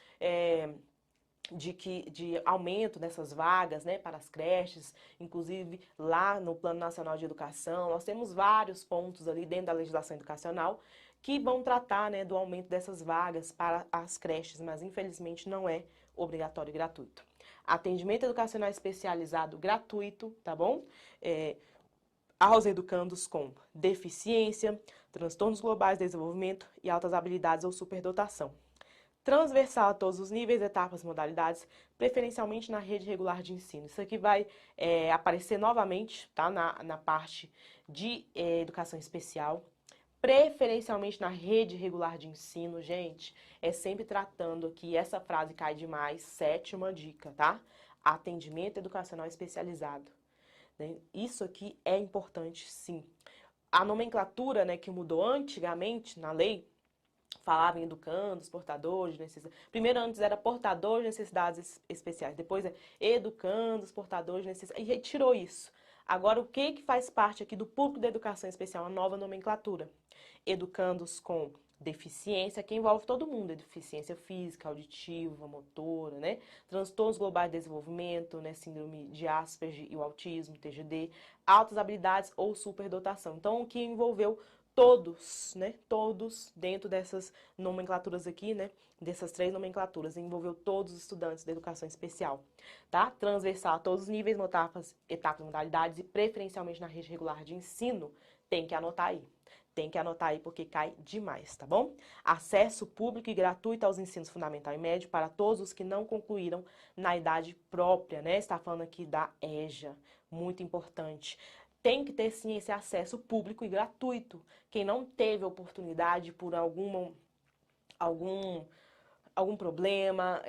Speaker 1: de aumento dessas vagas, né, para as creches, inclusive lá no Plano Nacional de Educação, nós temos vários pontos ali dentro da legislação educacional que vão tratar, né, do aumento dessas vagas para as creches, mas infelizmente não é obrigatório e gratuito. Atendimento educacional especializado gratuito, tá bom? Aos educandos com deficiência, transtornos globais de desenvolvimento e altas habilidades ou superdotação. Transversal a todos os níveis, etapas, modalidades, preferencialmente na rede regular de ensino. Isso aqui vai aparecer novamente, tá? Na parte de educação especial. Preferencialmente na rede regular de ensino, gente, é sempre tratando aqui, essa frase cai demais, sétima dica, tá? Atendimento educacional especializado. Né? Isso aqui é importante, sim. A nomenclatura, né, que mudou antigamente na lei, falava em educandos, portadores de necessidades. Primeiro, antes era portador de necessidades especiais. Depois é educandos, portadores de necessidades. E retirou isso. Agora, o que faz parte aqui do público da educação especial? A nova nomenclatura. Educandos com deficiência, que envolve todo mundo, deficiência física, auditiva, motora, né? Transtornos globais de desenvolvimento, né? Síndrome de Asperger e o autismo, TGD, altas habilidades ou superdotação. Então, o que envolveu todos, né? Todos dentro dessas nomenclaturas aqui, né? Dessas 3 nomenclaturas, envolveu todos os estudantes da educação especial, tá? Transversal a todos os níveis, etapas, modalidades e preferencialmente na rede regular de ensino, tem que anotar aí. Tem que anotar aí porque cai demais, tá bom? Acesso público e gratuito aos ensinos fundamental e médio para todos os que não concluíram na idade própria, né? Está falando aqui da EJA, muito importante. Tem que ter sim esse acesso público e gratuito. Quem não teve oportunidade por algum problema,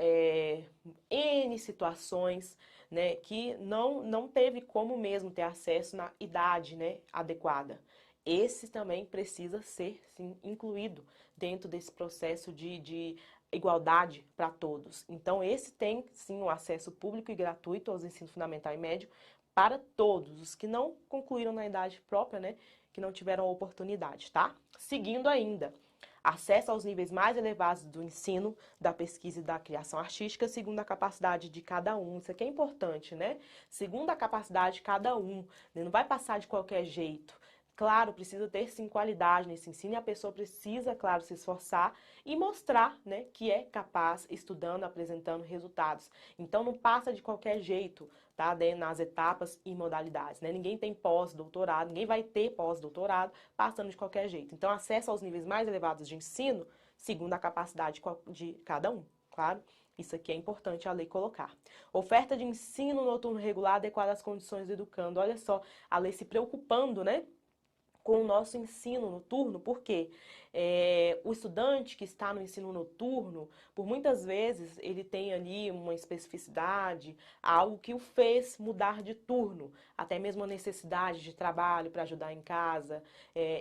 Speaker 1: N situações, né, que não teve como mesmo ter acesso na idade, né, adequada. Esse também precisa ser, sim, incluído dentro desse processo de igualdade para todos. Então, esse tem, sim, o acesso público e gratuito aos ensinos fundamental e médio para todos os que não concluíram na idade própria, né, que não tiveram oportunidade, tá? Seguindo ainda, acesso aos níveis mais elevados do ensino, da pesquisa e da criação artística, segundo a capacidade de cada um. Isso aqui é importante, né? Segundo a capacidade de cada um, né? Não vai passar de qualquer jeito. Claro, precisa ter sim qualidade nesse ensino e a pessoa precisa, claro, se esforçar e mostrar, né, que é capaz, estudando, apresentando resultados. Então não passa de qualquer jeito, tá? Nas etapas e modalidades, né? Ninguém tem pós-doutorado, ninguém vai ter pós-doutorado passando de qualquer jeito. Então acesso aos níveis mais elevados de ensino, segundo a capacidade de cada um, claro? Isso aqui é importante a lei colocar. Oferta de ensino noturno regular adequada às condições do educando. Olha só, a lei se preocupando, né, com o nosso ensino noturno, porque o estudante que está no ensino noturno, por muitas vezes ele tem ali uma especificidade, algo que o fez mudar de turno, até mesmo a necessidade de trabalho para ajudar em casa,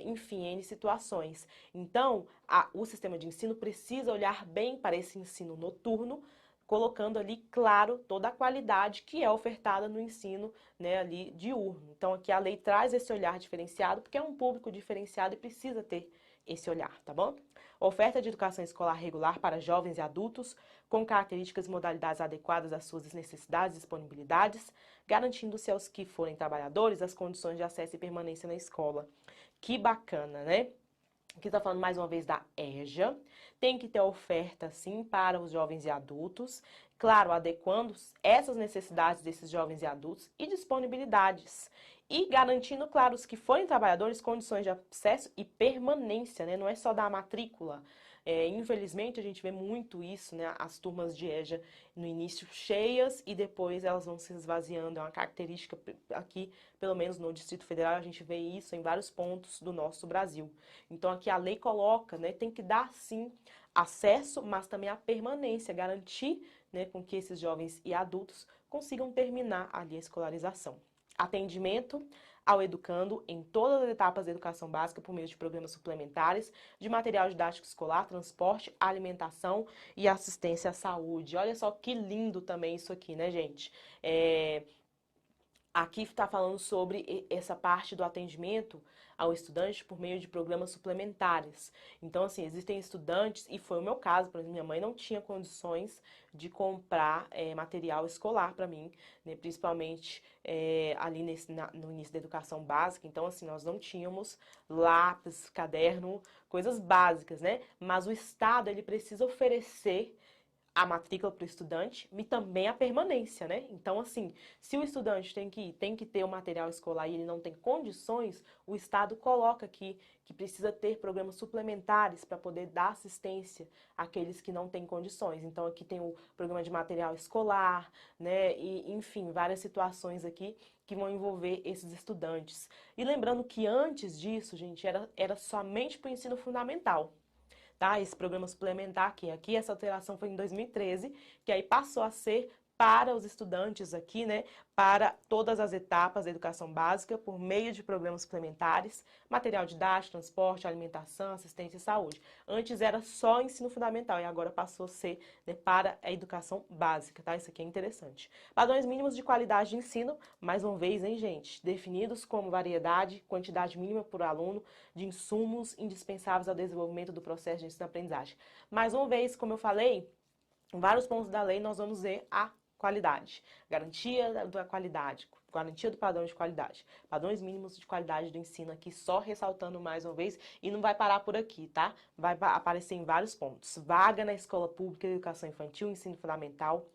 Speaker 1: enfim, N situações. Então, o sistema de ensino precisa olhar bem para esse ensino noturno, colocando ali, claro, toda a qualidade que é ofertada no ensino, né, ali diurno. Então, aqui a lei traz esse olhar diferenciado, porque é um público diferenciado e precisa ter esse olhar, tá bom? Oferta de educação escolar regular para jovens e adultos, com características e modalidades adequadas às suas necessidades e disponibilidades, garantindo-se aos que forem trabalhadores as condições de acesso e permanência na escola. Que bacana, né? Aqui está falando mais uma vez da EJA. Tem que ter oferta, sim, para os jovens e adultos. Claro, adequando essas necessidades desses jovens e adultos e disponibilidades. E garantindo, claro, os que forem trabalhadores, condições de acesso e permanência, né? Não é só dar a matrícula. Infelizmente, a gente vê muito isso, né? As turmas de EJA no início cheias e depois elas vão se esvaziando. É uma característica aqui, pelo menos no Distrito Federal, a gente vê isso em vários pontos do nosso Brasil. Então, aqui a lei coloca, né? Tem que dar, sim, acesso, mas também a permanência, garantir, né, com que esses jovens e adultos consigam terminar ali a escolarização. Atendimento ao educando em todas as etapas da educação básica por meio de programas suplementares, de material didático escolar, transporte, alimentação e assistência à saúde. Olha só que lindo também isso aqui, né, gente? Aqui está falando sobre essa parte do atendimento ao estudante por meio de programas suplementares. Então, assim, existem estudantes, e foi o meu caso, por exemplo, minha mãe não tinha condições de comprar material escolar para mim, né, principalmente ali no início da educação básica. Então, assim, nós não tínhamos lápis, caderno, coisas básicas, né? Mas o Estado, ele precisa oferecer a matrícula para o estudante e também a permanência, né? Então, assim, se o estudante tem que ter o material escolar e ele não tem condições, o Estado coloca aqui que precisa ter programas suplementares para poder dar assistência àqueles que não têm condições. Então, aqui tem o programa de material escolar, né? E, enfim, várias situações aqui que vão envolver esses estudantes. E lembrando que antes disso, gente, era somente para o ensino fundamental. Tá? Esse programa suplementar aqui essa alteração foi em 2013, que aí passou a ser para os estudantes aqui, né, para todas as etapas da educação básica, por meio de programas suplementares, material didático, transporte, alimentação, assistência e saúde. Antes era só ensino fundamental e agora passou a ser, né, para a educação básica, tá? Isso aqui é interessante. Padrões mínimos de qualidade de ensino, mais uma vez, hein, gente? Definidos como variedade, quantidade mínima por aluno de insumos indispensáveis ao desenvolvimento do processo de ensino-aprendizagem. Mais uma vez, como eu falei, em vários pontos da lei nós vamos ver a qualidade, garantia da qualidade, garantia do padrão de qualidade, padrões mínimos de qualidade do ensino aqui, só ressaltando mais uma vez, e não vai parar por aqui, tá? Vai aparecer em vários pontos. Vaga na escola pública de educação infantil, ensino fundamental,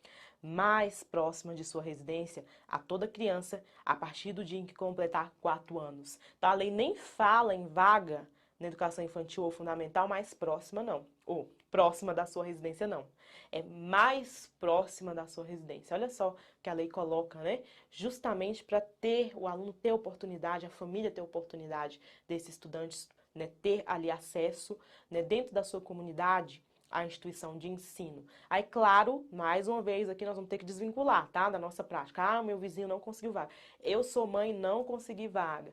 Speaker 1: mais próxima de sua residência a toda criança a partir do dia em que completar 4 anos. Então, a lei nem fala em vaga na educação infantil ou fundamental mais próxima, não. Ou próxima da sua residência, não. É mais próxima da sua residência. Olha só que a lei coloca, né? Justamente para ter o aluno ter oportunidade, a família ter oportunidade desses estudantes, né, ter ali acesso, né, dentro da sua comunidade à instituição de ensino. Aí, claro, mais uma vez aqui nós vamos ter que desvincular, tá, da nossa prática. Ah, meu vizinho não conseguiu vaga. Eu sou mãe, não consegui vaga.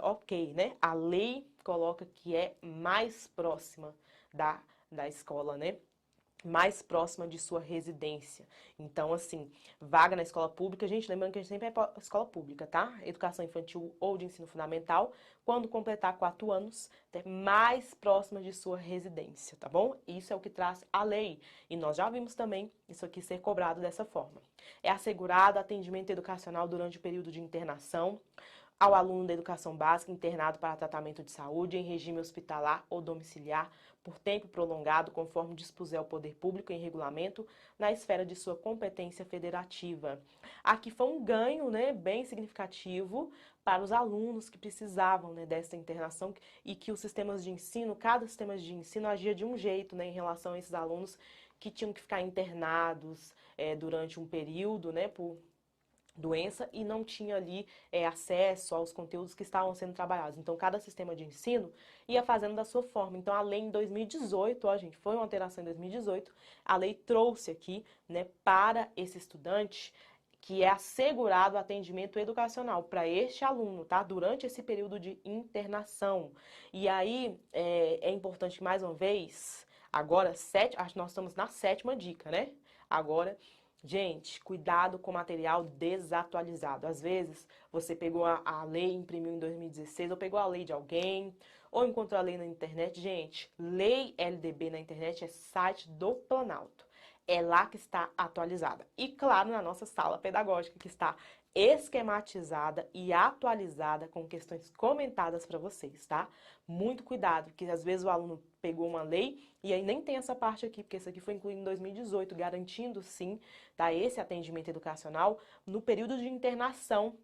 Speaker 1: Ok, né? A lei coloca que é mais próxima da escola, né? Mais próxima de sua residência. Então, assim, vaga na escola pública, gente, lembrando que a gente sempre é escola pública, tá? Educação infantil ou de ensino fundamental, quando completar 4 anos, mais próxima de sua residência, tá bom? Isso é o que traz a lei. E nós já vimos também isso aqui ser cobrado dessa forma. É assegurado atendimento educacional durante o período de internação ao aluno da educação básica internado para tratamento de saúde em regime hospitalar ou domiciliar por tempo prolongado, conforme dispuser o poder público em regulamento, na esfera de sua competência federativa. Aqui foi um ganho, né, bem significativo para os alunos que precisavam, né, dessa internação e que os sistemas de ensino, cada sistema de ensino agia de um jeito, né, em relação a esses alunos que tinham que ficar internados durante um período, né, por doença e não tinha ali acesso aos conteúdos que estavam sendo trabalhados. Então, cada sistema de ensino ia fazendo da sua forma. Então, a lei em 2018, ó, gente, foi uma alteração em 2018, a lei trouxe aqui, né, para esse estudante que é assegurado o atendimento educacional para este aluno, tá? Durante esse período de internação. E aí, é importante que, mais uma vez, agora, acho que nós estamos na 7ª dica, né? Agora, gente, cuidado com material desatualizado. Às vezes, você pegou a lei, imprimiu em 2016, ou pegou a lei de alguém, ou encontrou a lei na internet. Gente, lei LDB na internet é site do Planalto. É lá que está atualizada. E, claro, na nossa sala pedagógica, que está esquematizada e atualizada com questões comentadas para vocês, tá? Muito cuidado, porque às vezes o aluno pegou uma lei e aí nem tem essa parte aqui, porque isso aqui foi incluído em 2018, garantindo sim, tá, esse atendimento educacional no período de internação,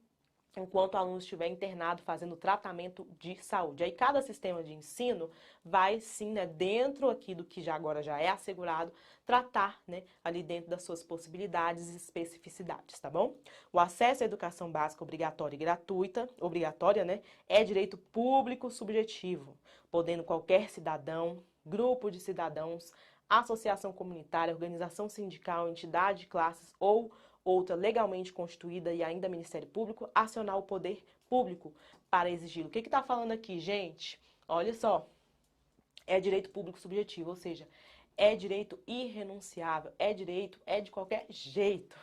Speaker 1: enquanto o aluno estiver internado fazendo tratamento de saúde. Aí cada sistema de ensino vai sim, né, dentro aqui do que agora já é assegurado, tratar, né, ali dentro das suas possibilidades e especificidades, tá bom? O acesso à educação básica obrigatória e gratuita, obrigatória, né, é direito público subjetivo, podendo qualquer cidadão, grupo de cidadãos, associação comunitária, organização sindical, entidade de classes ou outra legalmente constituída e ainda Ministério Público, acionar o poder público para exigir. O que está falando aqui, gente? Olha só, é direito público subjetivo, ou seja, é direito irrenunciável, é direito, é de qualquer jeito.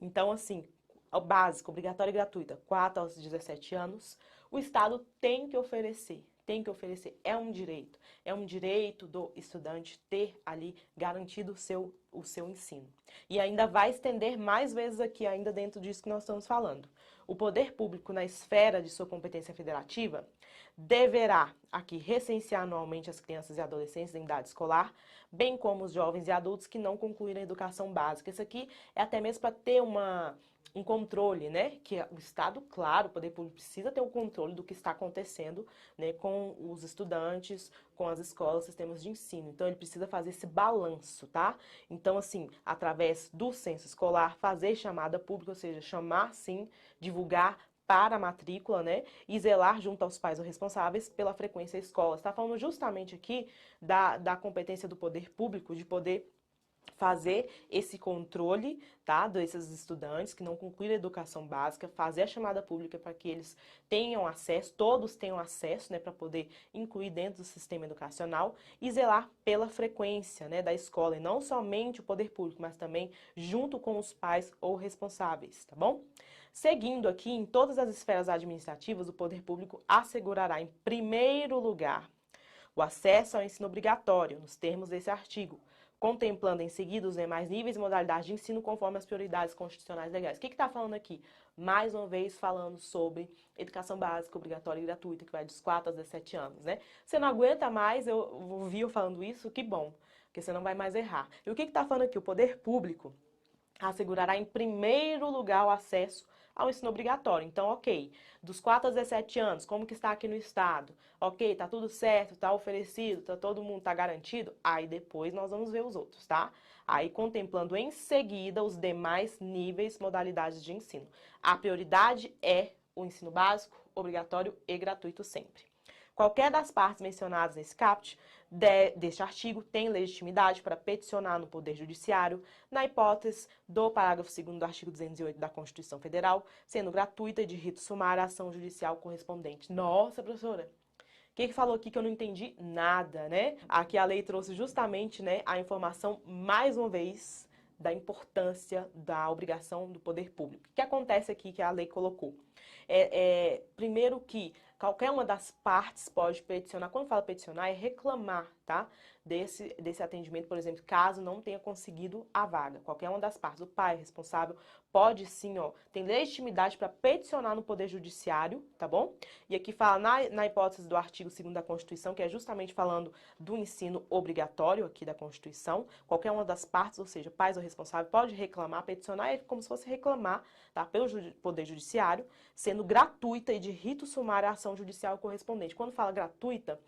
Speaker 1: Então, assim, o básico, obrigatório e gratuita, 4 aos 17 anos, o Estado tem que oferecer, tem que oferecer, é um direito do estudante ter ali garantido o seu ensino. E ainda vai estender mais vezes aqui, ainda dentro disso que nós estamos falando. O poder público, na esfera de sua competência federativa, deverá aqui recensear anualmente as crianças e adolescentes em idade escolar, bem como os jovens e adultos que não concluíram a educação básica. Isso aqui é até mesmo para ter um controle, né? Que o Estado, claro, o poder público precisa ter um controle do que está acontecendo, né, com os estudantes, com as escolas, sistemas de ensino. Então, ele precisa fazer esse balanço, tá? Então, assim, através do censo escolar, fazer chamada pública, ou seja, chamar, sim, divulgar para a matrícula, né, e zelar junto aos pais ou responsáveis pela frequência à escola. Está falando justamente aqui da competência do poder público de poder fazer esse controle, tá, desses estudantes que não concluíram a educação básica, fazer a chamada pública para que eles tenham acesso, todos tenham acesso, né, para poder incluir dentro do sistema educacional e zelar pela frequência, né, da escola, e não somente o poder público, mas também junto com os pais ou responsáveis, tá bom? Seguindo aqui, em todas as esferas administrativas, o poder público assegurará, em primeiro lugar, o acesso ao ensino obrigatório, nos termos desse artigo, contemplando em seguida os demais níveis e modalidades de ensino conforme as prioridades constitucionais legais. O que está falando aqui? Mais uma vez falando sobre educação básica, obrigatória e gratuita, que vai dos 4 aos 17 anos, né? Você não aguenta mais, eu ouvi eu falando isso, que bom, porque você não vai mais errar. E o que está falando aqui? O poder público assegurará em primeiro lugar o acesso ao ensino obrigatório. Então, ok, dos 4 aos 17 anos, como que está aqui no estado? Ok, tá tudo certo, tá oferecido, tá todo mundo, tá garantido? Aí depois nós vamos ver os outros, tá? Aí contemplando em seguida os demais níveis, modalidades de ensino. A prioridade é o ensino básico, obrigatório e gratuito sempre. Qualquer das partes mencionadas nesse caput deste artigo tem legitimidade para peticionar no Poder Judiciário, na hipótese do parágrafo 2º do artigo 208 da Constituição Federal, sendo gratuita e de rito sumário a ação judicial correspondente. Nossa, professora! O que falou aqui que eu não entendi? Nada, né? Aqui a lei trouxe justamente, né, a informação, mais uma vez, da importância da obrigação do poder público. O que acontece aqui que a lei colocou? Primeiro que qualquer uma das partes pode peticionar. Quando fala peticionar, é reclamar, tá? Desse atendimento, por exemplo, caso não tenha conseguido a vaga. Qualquer uma das partes, o pai responsável, pode sim, ó, tem legitimidade para peticionar no Poder Judiciário, tá bom? E aqui fala na hipótese do artigo 2º da Constituição, que é justamente falando do ensino obrigatório aqui da Constituição. Qualquer uma das partes, ou seja, pais ou responsável, pode reclamar, peticionar, é como se fosse reclamar, tá? Pelo Poder Judiciário, sendo gratuita e de rito sumário a ação judicial correspondente. Quando fala gratuita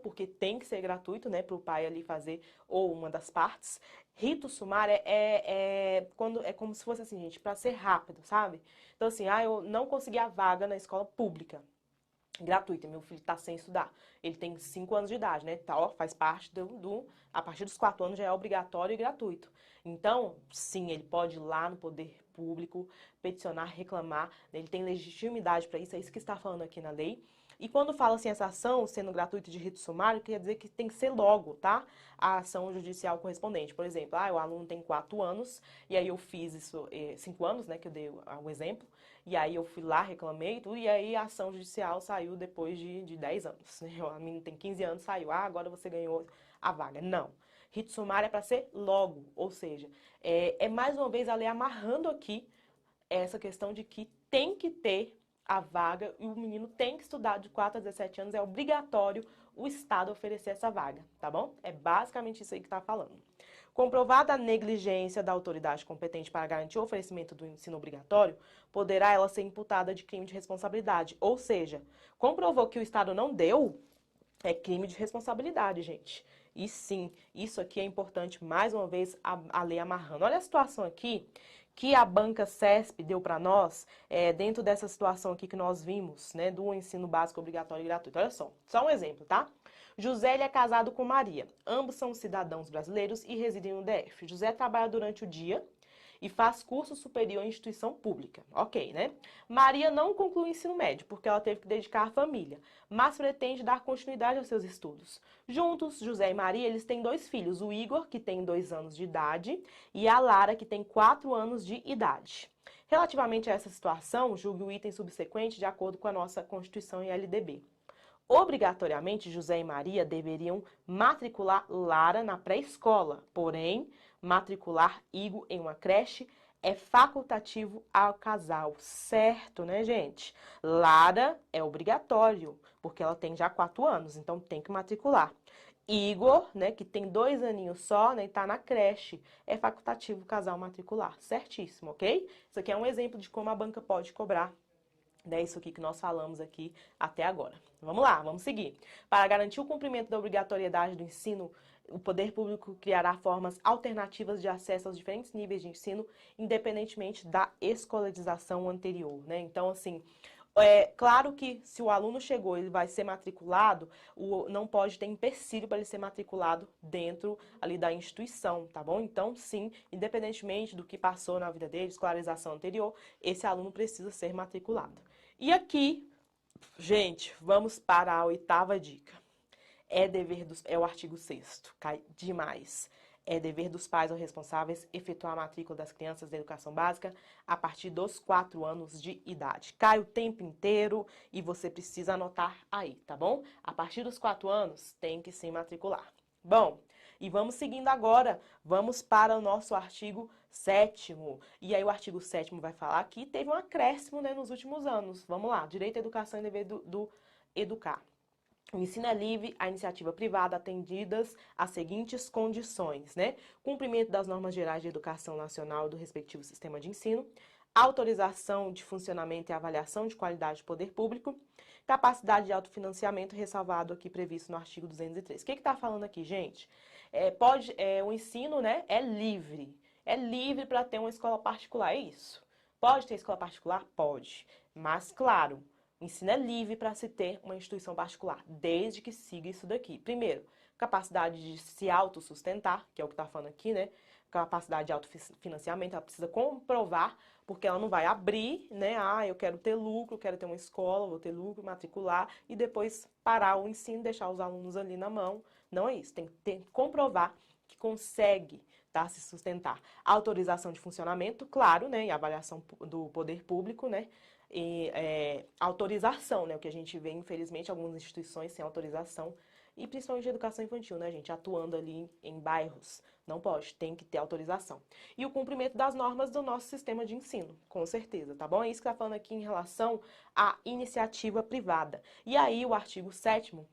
Speaker 1: porque tem que ser gratuito, né, para o pai ali fazer, ou uma das partes. Rito sumário quando é como se fosse assim, gente, para ser rápido, sabe? Então assim, eu não consegui a vaga na escola pública. Gratuita, meu filho está sem estudar. Ele tem 5 anos de idade, né? Tá, ó, faz parte a partir dos 4 anos já é obrigatório e gratuito. Então, sim, ele pode ir lá no poder público, peticionar, reclamar, né? Ele tem legitimidade para isso, é isso que está falando aqui na lei. E quando fala assim, essa ação sendo gratuita de rito sumário, quer dizer que tem que ser logo, tá? A ação judicial correspondente. Por exemplo, o aluno tem 4 anos, e aí eu fiz isso, 5 anos, né, que eu dei o exemplo, e aí eu fui lá, reclamei tudo, e aí a ação judicial saiu depois de 10 anos, né? A menina tem 15 anos, saiu, agora você ganhou a vaga. Não. Rito sumário é para ser logo, ou seja, mais uma vez a lei amarrando aqui essa questão de que tem que ter a vaga e o menino tem que estudar de 4 a 17 anos, é obrigatório o Estado oferecer essa vaga, tá bom? É basicamente isso aí que está falando. Comprovada a negligência da autoridade competente para garantir o oferecimento do ensino obrigatório, poderá ela ser imputada de crime de responsabilidade. Ou seja, comprovou que o Estado não deu, é crime de responsabilidade, gente. E sim, isso aqui é importante, mais uma vez, a lei amarrando. Olha a situação aqui que a banca CESP deu para nós, dentro dessa situação aqui que nós vimos, né, do ensino básico obrigatório e gratuito. Olha só um exemplo, tá? José ele é casado com Maria. Ambos são cidadãos brasileiros e residem no DF. José trabalha durante o dia e faz curso superior em instituição pública. Ok, né? Maria não conclui o ensino médio, porque ela teve que dedicar à família, mas pretende dar continuidade aos seus estudos. Juntos, José e Maria, eles têm 2 filhos, o Igor, que tem 2 anos de idade, e a Lara, que tem 4 anos de idade. Relativamente a essa situação, julgue o item subsequente de acordo com a nossa Constituição e LDB. Obrigatoriamente, José e Maria deveriam matricular Lara na pré-escola, porém, matricular Igor em uma creche é facultativo ao casal, certo, né, gente? Lara é obrigatório, porque ela tem já 4 anos, então tem que matricular. Igor, né, que tem 2 aninhos só, né, e tá na creche, é facultativo o casal matricular, certíssimo, ok? Isso aqui é um exemplo de como a banca pode cobrar, né, isso aqui que nós falamos aqui até agora. Vamos lá, vamos seguir. Para garantir o cumprimento da obrigatoriedade do ensino, o poder público criará formas alternativas de acesso aos diferentes níveis de ensino, independentemente da escolarização anterior, né? Então, assim, é claro que se o aluno chegou, ele vai ser matriculado, não pode ter empecilho para ele ser matriculado dentro ali da instituição, tá bom? Então, sim, independentemente do que passou na vida dele, escolarização anterior, esse aluno precisa ser matriculado. E aqui, gente, vamos para a 8ª dica. É o artigo 6º, cai demais. É dever dos pais ou responsáveis efetuar a matrícula das crianças da educação básica a partir dos 4 anos de idade. Cai o tempo inteiro e você precisa anotar aí, tá bom? A partir dos 4 anos tem que se matricular. Bom, e vamos seguindo agora, vamos para o nosso artigo 7º. E aí o artigo 7º vai falar que teve um acréscimo, né, nos últimos anos. Vamos lá, direito à educação e dever do educar. O ensino é livre à iniciativa privada atendidas às seguintes condições, né? Cumprimento das normas gerais de educação nacional do respectivo sistema de ensino, autorização de funcionamento e avaliação de qualidade do poder público, capacidade de autofinanciamento, ressalvado aqui previsto no artigo 203. O que está falando aqui, gente? O ensino, né, é livre para ter uma escola particular, é isso. Pode ter escola particular? Pode, mas claro, o ensino é livre para se ter uma instituição particular, desde que siga isso daqui. Primeiro, capacidade de se autossustentar, que é o que está falando aqui, né? Capacidade de autofinanciamento, ela precisa comprovar, porque ela não vai abrir, né? Ah, eu quero ter lucro, quero ter uma escola, vou ter lucro, matricular, e depois parar o ensino, deixar os alunos ali na mão. Não é isso, tem que comprovar que consegue, tá, se sustentar. Autorização de funcionamento, claro, né? E avaliação do poder público, né? E autorização, né? O que a gente vê, infelizmente, algumas instituições sem autorização, e principalmente de educação infantil, né, gente? Atuando ali em bairros. Não pode, tem que ter autorização. E o cumprimento das normas do nosso sistema de ensino, com certeza, tá bom? É isso que está falando aqui em relação à iniciativa privada. E aí, o artigo 7º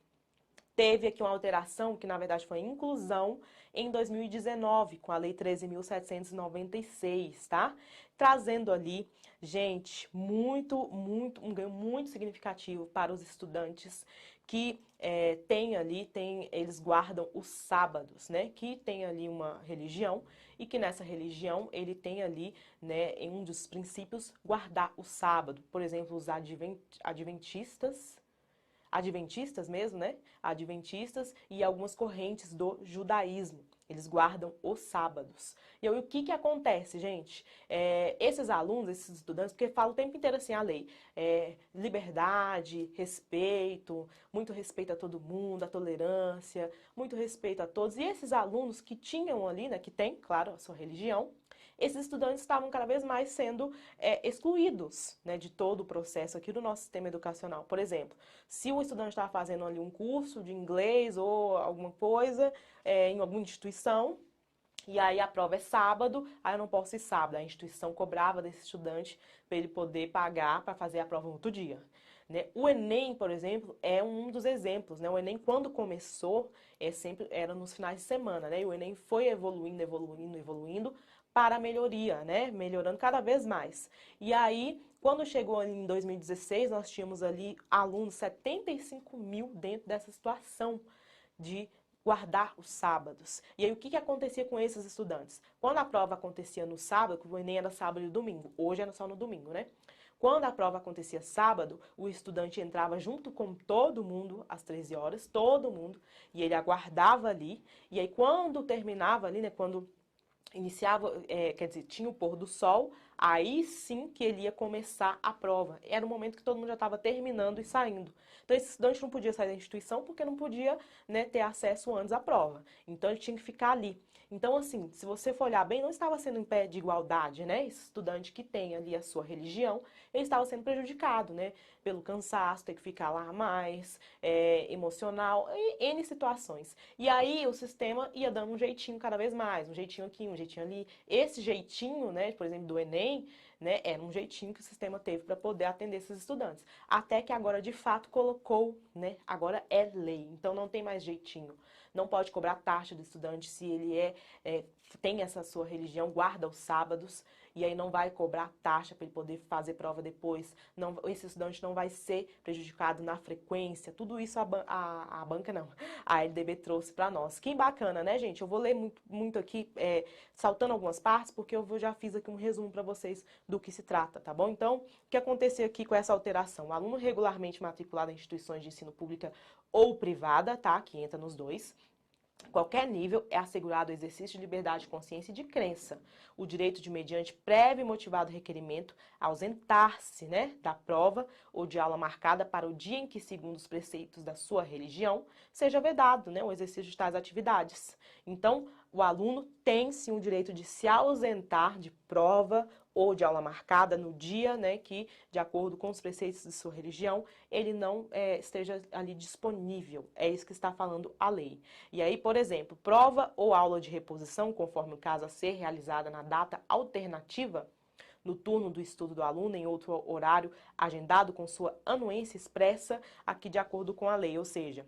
Speaker 1: teve aqui uma alteração, que na verdade foi inclusão, em 2019, com a Lei 13.796, tá? Trazendo ali, gente, um ganho muito significativo para os estudantes que eles guardam os sábados, né? Que tem ali uma religião e que nessa religião ele tem ali, né, em um dos princípios, guardar o sábado. Por exemplo, os adventistas mesmo, né? Adventistas e algumas correntes do judaísmo. Eles guardam os sábados. E aí, o que acontece, gente? Esses alunos, esses estudantes, porque fala o tempo inteiro assim a lei, liberdade, respeito, muito respeito a todo mundo, a tolerância, muito respeito a todos. E esses alunos que tinham ali, né, que tem, claro, a sua religião, esses estudantes estavam cada vez mais sendo excluídos, né, de todo o processo aqui do nosso sistema educacional. Por exemplo, se o estudante estava fazendo ali um curso de inglês ou alguma coisa em alguma instituição, e aí a prova é sábado, aí eu não posso ir sábado. A instituição cobrava desse estudante para ele poder pagar para fazer a prova no outro dia. Né? O Enem, por exemplo, é um dos exemplos. Né? O Enem, quando começou, sempre era nos finais de semana. Né? E o Enem foi evoluindo para a melhoria, né? Melhorando cada vez mais. E aí, quando chegou em 2016, nós tínhamos ali alunos, 75 mil dentro dessa situação de guardar os sábados. E aí, o que acontecia com esses estudantes? Quando a prova acontecia no sábado, o Enem era sábado e domingo, hoje era só no domingo, né? Quando a prova acontecia sábado, o estudante entrava junto com todo mundo às 13 horas, todo mundo, e ele aguardava ali, e aí quando terminava ali, né, quando iniciava, quer dizer, tinha o pôr do sol, aí sim que ele ia começar a prova. Era o momento que todo mundo já estava terminando e saindo. Então, esse estudante não podia sair da instituição porque não podia, né, ter acesso antes à prova. Então, ele tinha que ficar ali. Então, assim, se você for olhar bem, não estava sendo em pé de igualdade, né? Esse estudante que tem ali a sua religião, ele estava sendo prejudicado, né? Pelo cansaço, ter que ficar lá mais, emocional, N situações. E aí o sistema ia dando um jeitinho cada vez mais, um jeitinho aqui, um jeitinho ali. Esse jeitinho, né, por exemplo, do Enem, né, era um jeitinho que o sistema teve para poder atender esses estudantes. Até que agora, de fato, colocou, né, agora é lei. Então não tem mais jeitinho. Não pode cobrar taxa do estudante se ele tem essa sua religião, guarda os sábados, e aí não vai cobrar taxa para ele poder fazer prova depois. Não, esse estudante não vai ser prejudicado na frequência. Tudo isso a banca não, a LDB trouxe para nós. Que bacana, né, gente? Eu vou ler muito aqui, saltando algumas partes, porque já fiz aqui um resumo para vocês do que se trata, tá bom? Então, o que aconteceu aqui com essa alteração? O aluno regularmente matriculado em instituições de ensino pública ou privada, tá? Que entra nos dois. Qualquer nível é assegurado o exercício de liberdade de consciência e de crença, o direito de, mediante prévio e motivado requerimento, ausentar-se, né, da prova ou de aula marcada para o dia em que, segundo os preceitos da sua religião, seja vedado, né, o exercício de tais atividades. Então, o aluno tem sim o direito de se ausentar de prova ou de aula marcada no dia, né, que, de acordo com os preceitos de sua religião, ele não esteja ali disponível. É isso que está falando a lei. E aí, por exemplo, prova ou aula de reposição, conforme o caso a ser realizada na data alternativa, no turno do estudo do aluno, em outro horário agendado com sua anuência expressa, aqui de acordo com a lei, ou seja,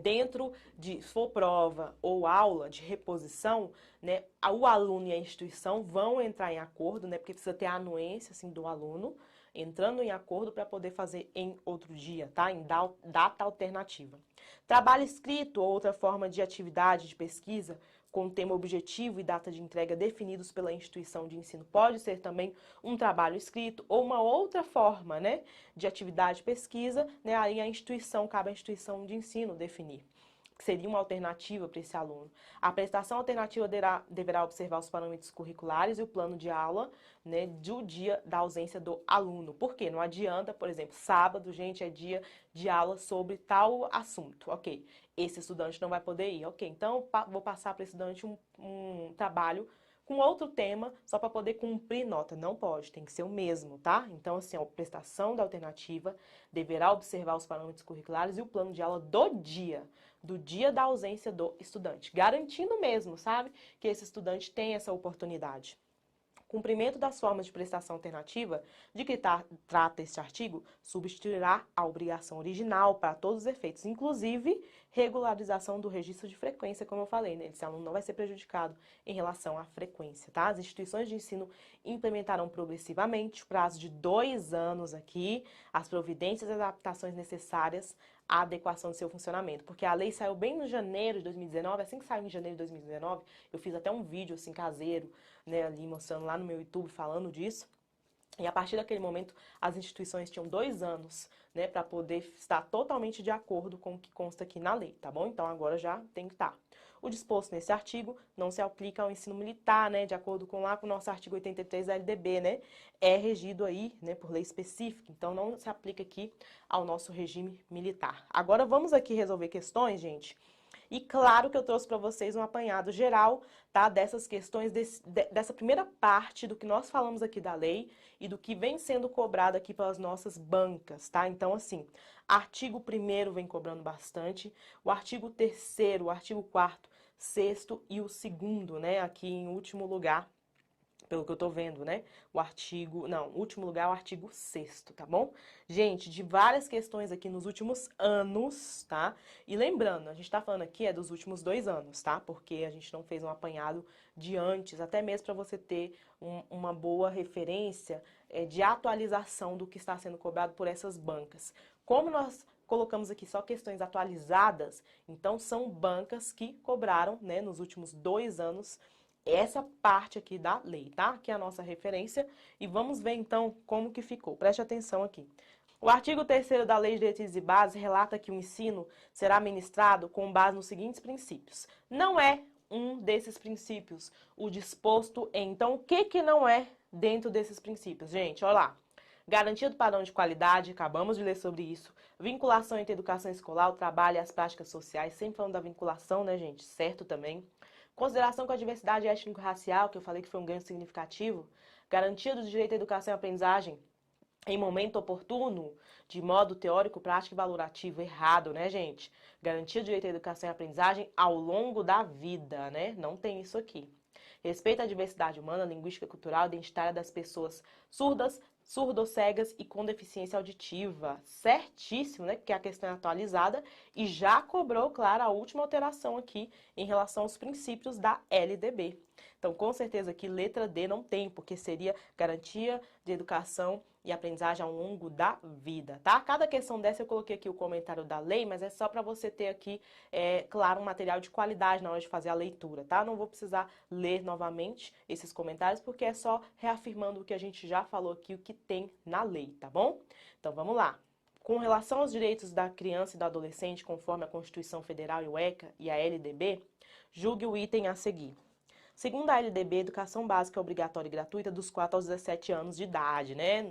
Speaker 1: dentro de, se for prova ou aula de reposição, né, o aluno e a instituição vão entrar em acordo, né, porque precisa ter a anuência, assim, do aluno, entrando em acordo para poder fazer em outro dia, tá? Em data alternativa. Trabalho escrito ou outra forma de atividade de pesquisa com tema objetivo e data de entrega definidos pela instituição de ensino pode ser também um trabalho escrito ou uma outra forma, né, de atividade de pesquisa, né, aí cabe à instituição de ensino definir, que seria uma alternativa para esse aluno. A prestação alternativa deverá observar os parâmetros curriculares e o plano de aula, né, do dia da ausência do aluno. Por quê? Não adianta, por exemplo, sábado, gente, é dia de aula sobre tal assunto. Ok, esse estudante não vai poder ir. Ok, então vou passar para o estudante um trabalho com outro tema, só para poder cumprir nota. Não pode, tem que ser o mesmo, tá? Então, assim, a prestação da alternativa deverá observar os parâmetros curriculares e o plano de aula do dia da ausência do estudante, garantindo mesmo, sabe, que esse estudante tem essa oportunidade. Cumprimento das formas de prestação alternativa de que trata este artigo substituirá a obrigação original para todos os efeitos, inclusive regularização do registro de frequência, como eu falei, né? Esse aluno não vai ser prejudicado em relação à frequência, tá? As instituições de ensino implementarão progressivamente, o prazo de 2 anos aqui, as providências e adaptações necessárias à adequação do seu funcionamento, porque a lei saiu bem no janeiro de 2019, assim que saiu em janeiro de 2019, eu fiz até um vídeo assim caseiro, né, ali mostrando lá no meu YouTube falando disso. E a partir daquele momento, as instituições tinham 2 anos, né, para poder estar totalmente de acordo com o que consta aqui na lei, tá bom? Então agora já tem que estar. O disposto nesse artigo não se aplica ao ensino militar, né, de acordo com o nosso artigo 83 da LDB, né? É regido aí, né, por lei específica, então não se aplica aqui ao nosso regime militar. Agora vamos aqui resolver questões, gente. E claro que eu trouxe para vocês um apanhado geral, tá, dessas questões, dessa primeira parte do que nós falamos aqui da lei e do que vem sendo cobrado aqui pelas nossas bancas, tá? Então, assim, artigo 1º vem cobrando bastante, o artigo 3º, o artigo 4º, 6º e o 2º, né, aqui em último lugar, pelo que eu tô vendo, né? Último lugar, o artigo 6º, tá bom? Gente, de várias questões aqui nos últimos anos, tá? E lembrando, a gente tá falando aqui dos últimos 2 anos, tá? Porque a gente não fez um apanhado de antes, até mesmo para você ter uma boa referência de atualização do que está sendo cobrado por essas bancas. Como nós colocamos aqui só questões atualizadas, então são bancas que cobraram, né, nos últimos 2 anos, essa parte aqui da lei, tá? Que é a nossa referência. E vamos ver, então, como que ficou. Preste atenção aqui. O artigo 3º da Lei de Diretrizes e Bases relata que o ensino será ministrado com base nos seguintes princípios. Não é um desses princípios o disposto em. Então, o que que não é dentro desses princípios? Gente, olha lá. Garantia do padrão de qualidade, acabamos de ler sobre isso. Vinculação entre a educação escolar, o trabalho e as práticas sociais, sempre falando da vinculação, né, gente? Certo também. Consideração com a diversidade étnico-racial, que eu falei que foi um ganho significativo. Garantia do direito à educação e aprendizagem em momento oportuno, de modo teórico, prático e valorativo. Errado, né, gente? Garantia do direito à educação e aprendizagem ao longo da vida, né? Não tem isso aqui. Respeito à diversidade humana, linguística, cultural, identitária das pessoas surdas, surdo-cegas e com deficiência auditiva. Certíssimo, né? Porque a questão é atualizada e já cobrou, claro, a última alteração aqui em relação aos princípios da LDB. Então, com certeza aqui, letra D não tem, porque seria garantia de educação e aprendizagem ao longo da vida, tá? Cada questão dessa eu coloquei aqui o comentário da lei, mas é só para você ter aqui, claro, um material de qualidade na hora de fazer a leitura, tá? Não vou precisar ler novamente esses comentários, porque é só reafirmando o que a gente já falou aqui, o que tem na lei, tá bom? Então, vamos lá. Com relação aos direitos da criança e do adolescente, conforme a Constituição Federal e o ECA e a LDB, julgue o item a seguir. Segundo a LDB, educação básica é obrigatória e gratuita dos 4 aos 17 anos de idade, né?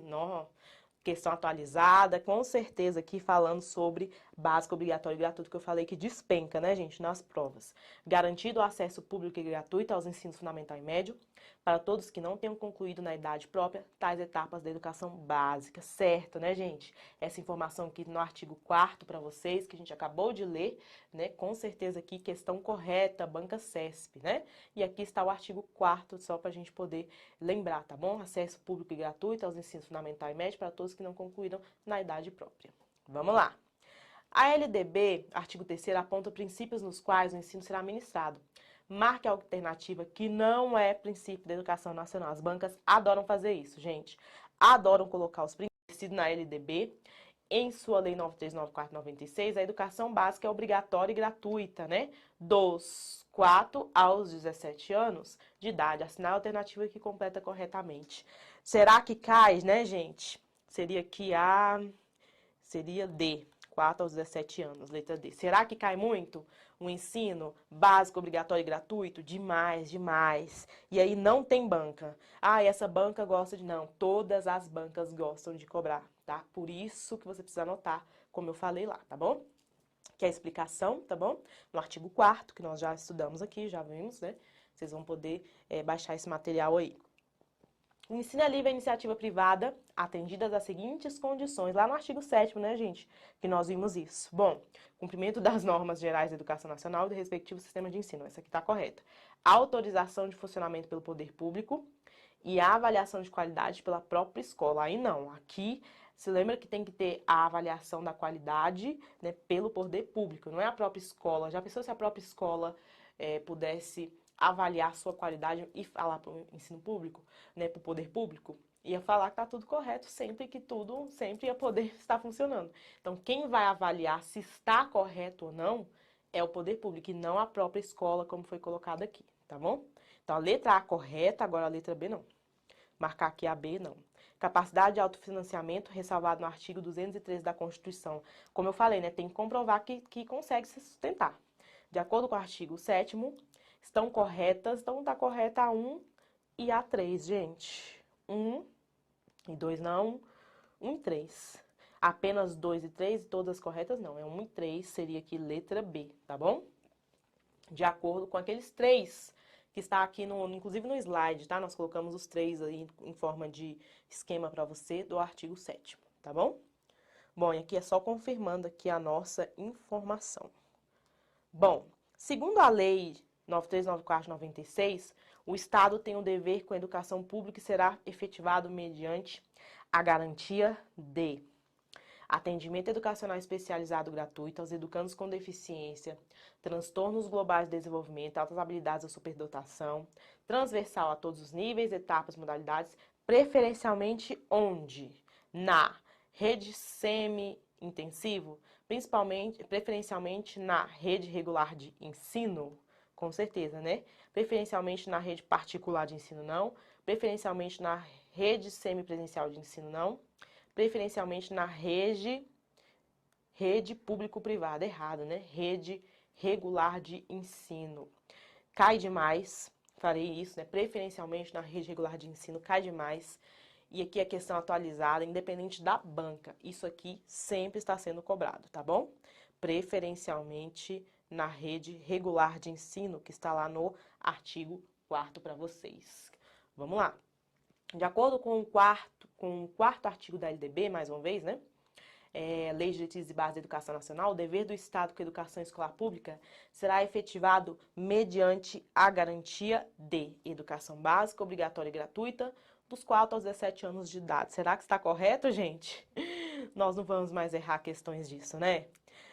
Speaker 1: Questão atualizada, com certeza aqui falando sobre básico, obrigatório e gratuito, que eu falei que despenca, né, gente, nas provas. Garantido o acesso público e gratuito aos ensinos fundamental e médio, para todos que não tenham concluído na idade própria tais etapas da educação básica. Certo, né, gente? Essa informação aqui no artigo 4º para vocês, que a gente acabou de ler, né? Com certeza aqui, questão correta, banca CESP, né? E aqui está o artigo 4º, só para a gente poder lembrar, tá bom? Acesso público e gratuito aos ensinos fundamental e médio para todos que não concluíram na idade própria. Vamos lá. A LDB, artigo 3º, aponta princípios nos quais o ensino será ministrado. Marque a alternativa que não é princípio da educação nacional. As bancas adoram fazer isso, gente. Adoram colocar os princípios na LDB. Em sua lei 9394/96, a educação básica é obrigatória e gratuita, né? Dos 4 aos 17 anos de idade. Assinar a alternativa que completa corretamente. Será que cai, né, gente? Seria aqui seria D. 4 aos 17 anos, letra D. Será que cai muito o ensino básico, obrigatório e gratuito? Demais, demais. E aí não tem banca. Ah, essa banca gosta de... Não, todas as bancas gostam de cobrar, tá? Por isso que você precisa anotar, como eu falei lá, tá bom? Que é a explicação, tá bom? No artigo 4º, que nós já estudamos aqui, já vimos, né? Vocês vão poder baixar esse material aí. O ensino é livre à iniciativa privada, atendidas as seguintes condições, lá no artigo 7º, né, gente, que nós vimos isso. Bom, cumprimento das normas gerais da educação nacional e do respectivo sistema de ensino, essa aqui está correta. Autorização de funcionamento pelo poder público e a avaliação de qualidade pela própria escola. Aí não, aqui se lembra que tem que ter a avaliação da qualidade, né, pelo poder público, não é a própria escola. Já pensou se a própria escola pudesse avaliar sua qualidade e falar para o ensino público, né, para o poder público, ia falar que está tudo correto sempre, que tudo sempre ia poder estar funcionando. Então, quem vai avaliar se está correto ou não é o poder público e não a própria escola, como foi colocado aqui, tá bom? Então, a letra A correta, agora a letra B não. Marcar aqui a B, não. Capacidade de autofinanciamento, ressalvado no artigo 213 da Constituição. Como eu falei, né, tem que comprovar que consegue se sustentar. De acordo com o artigo 7º, estão corretas, então está correta a 1 e a 3, gente. 1 e 2 não, 1 e 3. Apenas 2 e 3 e todas corretas não, é 1 e 3, seria aqui letra B, tá bom? De acordo com aqueles 3 que está aqui, inclusive no slide, tá? Nós colocamos os 3 aí em forma de esquema para você do artigo 7º, tá bom? Bom, e aqui é só confirmando aqui a nossa informação. Bom, segundo a lei 9394/96, o Estado tem o dever com a educação pública e será efetivado mediante a garantia de atendimento educacional especializado gratuito aos educandos com deficiência, transtornos globais de desenvolvimento, altas habilidades ou superdotação, transversal a todos os níveis, etapas, modalidades, preferencialmente onde? Na rede semi-intensivo, preferencialmente na rede regular de ensino, com certeza, né? Preferencialmente na rede particular de ensino, não. Preferencialmente na rede semipresencial de ensino, não. Preferencialmente na rede público-privada, errado, né? Rede regular de ensino. Cai demais, farei isso, né? Preferencialmente na rede regular de ensino, cai demais. E aqui a questão atualizada, independente da banca. Isso aqui sempre está sendo cobrado, tá bom? Preferencialmente na rede regular de ensino, que está lá no artigo 4º para vocês. Vamos lá. De acordo com o quarto artigo da LDB, mais uma vez, né? Lei de Diretrizes e Bases da Educação Nacional, o dever do Estado com a educação escolar pública será efetivado mediante a garantia de educação básica, obrigatória e gratuita, dos 4 aos 17 anos de idade. Será que está correto, gente? Nós não vamos mais errar questões disso, né?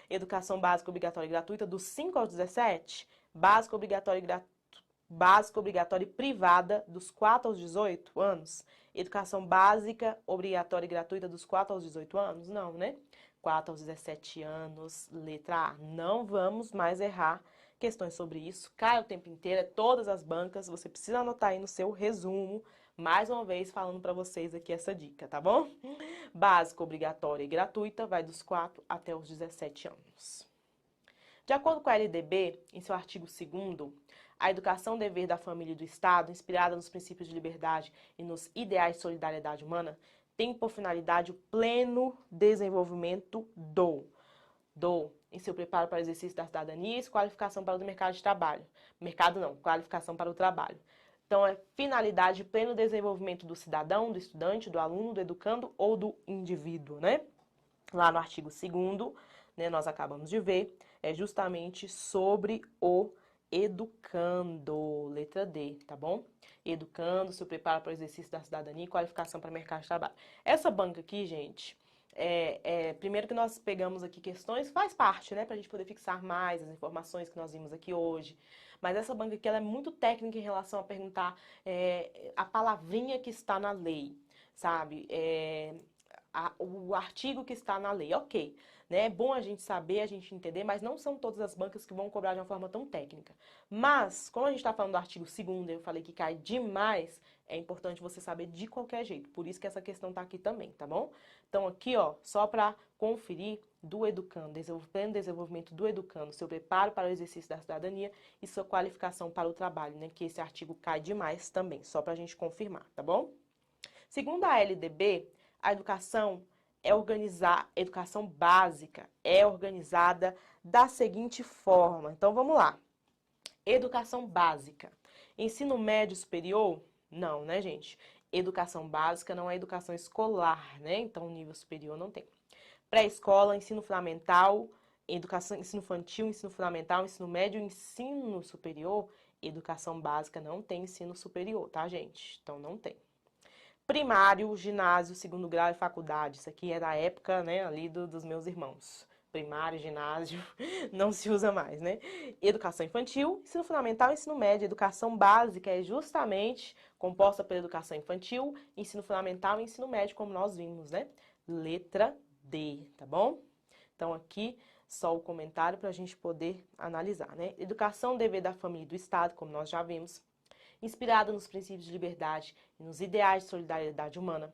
Speaker 1: Educação básica, obrigatória e gratuita, dos 5 aos 17, básica, obrigatória e privada, dos 4 aos 18 anos. Educação básica, obrigatória e gratuita, dos 4 aos 18 anos? Não, né? 4 aos 17 anos, letra A. Não vamos mais errar questões sobre isso. Cai o tempo inteiro, é todas as bancas. Você precisa anotar aí no seu resumo. Mais uma vez, falando para vocês aqui essa dica, tá bom? Básica, obrigatória e gratuita, vai dos 4 até os 17 anos. De acordo com a LDB, em seu artigo 2º, a educação dever da família e do Estado, inspirada nos princípios de liberdade e nos ideais de solidariedade humana, tem por finalidade o pleno desenvolvimento em seu preparo para o exercício da cidadania e qualificação para o mercado de trabalho. Qualificação para o trabalho. Então, é finalidade pleno desenvolvimento do cidadão, do estudante, do aluno, do educando ou do indivíduo, né? Lá no artigo 2º, né, nós acabamos de ver, é justamente sobre o educando, letra D, tá bom? Educando, se prepara para o exercício da cidadania e qualificação para o mercado de trabalho. Essa banca aqui, gente, primeiro que nós pegamos aqui questões, faz parte, né, para a gente poder fixar mais as informações que nós vimos aqui hoje. Mas essa banca aqui, ela é muito técnica em relação a perguntar a palavrinha que está na lei, sabe? O artigo que está na lei, ok. Né? É bom a gente saber, a gente entender, mas não são todas as bancas que vão cobrar de uma forma tão técnica. Mas, como a gente está falando do artigo 2º, eu falei que cai demais, é importante você saber de qualquer jeito. Por isso que essa questão está aqui também, tá bom? Então, aqui, ó, só para conferir do educando, pleno desenvolvimento do educando, seu preparo para o exercício da cidadania e sua qualificação para o trabalho, né? Que esse artigo cai demais também, só para a gente confirmar, tá bom? Segundo a LDB, a educação básica é organizada da seguinte forma. Então, vamos lá. Educação básica. Ensino médio superior? Não, né, gente? Educação básica não é educação escolar, né? Então, nível superior não tem. Pré-escola, ensino fundamental, ensino infantil, ensino fundamental, ensino médio, ensino superior. Educação básica não tem ensino superior, tá, gente? Então, não tem. Primário, ginásio, segundo grau e faculdade. Isso aqui é da época, né, ali dos meus irmãos. Primário, ginásio, não se usa mais, né? Educação infantil, ensino fundamental e ensino médio. Educação básica é justamente composta pela educação infantil, ensino fundamental e ensino médio, como nós vimos, né? Letra D, tá bom? Então, aqui, só o comentário para a gente poder analisar, né? Educação, dever da família e do Estado, como nós já vimos. Inspirada nos princípios de liberdade e nos ideais de solidariedade humana,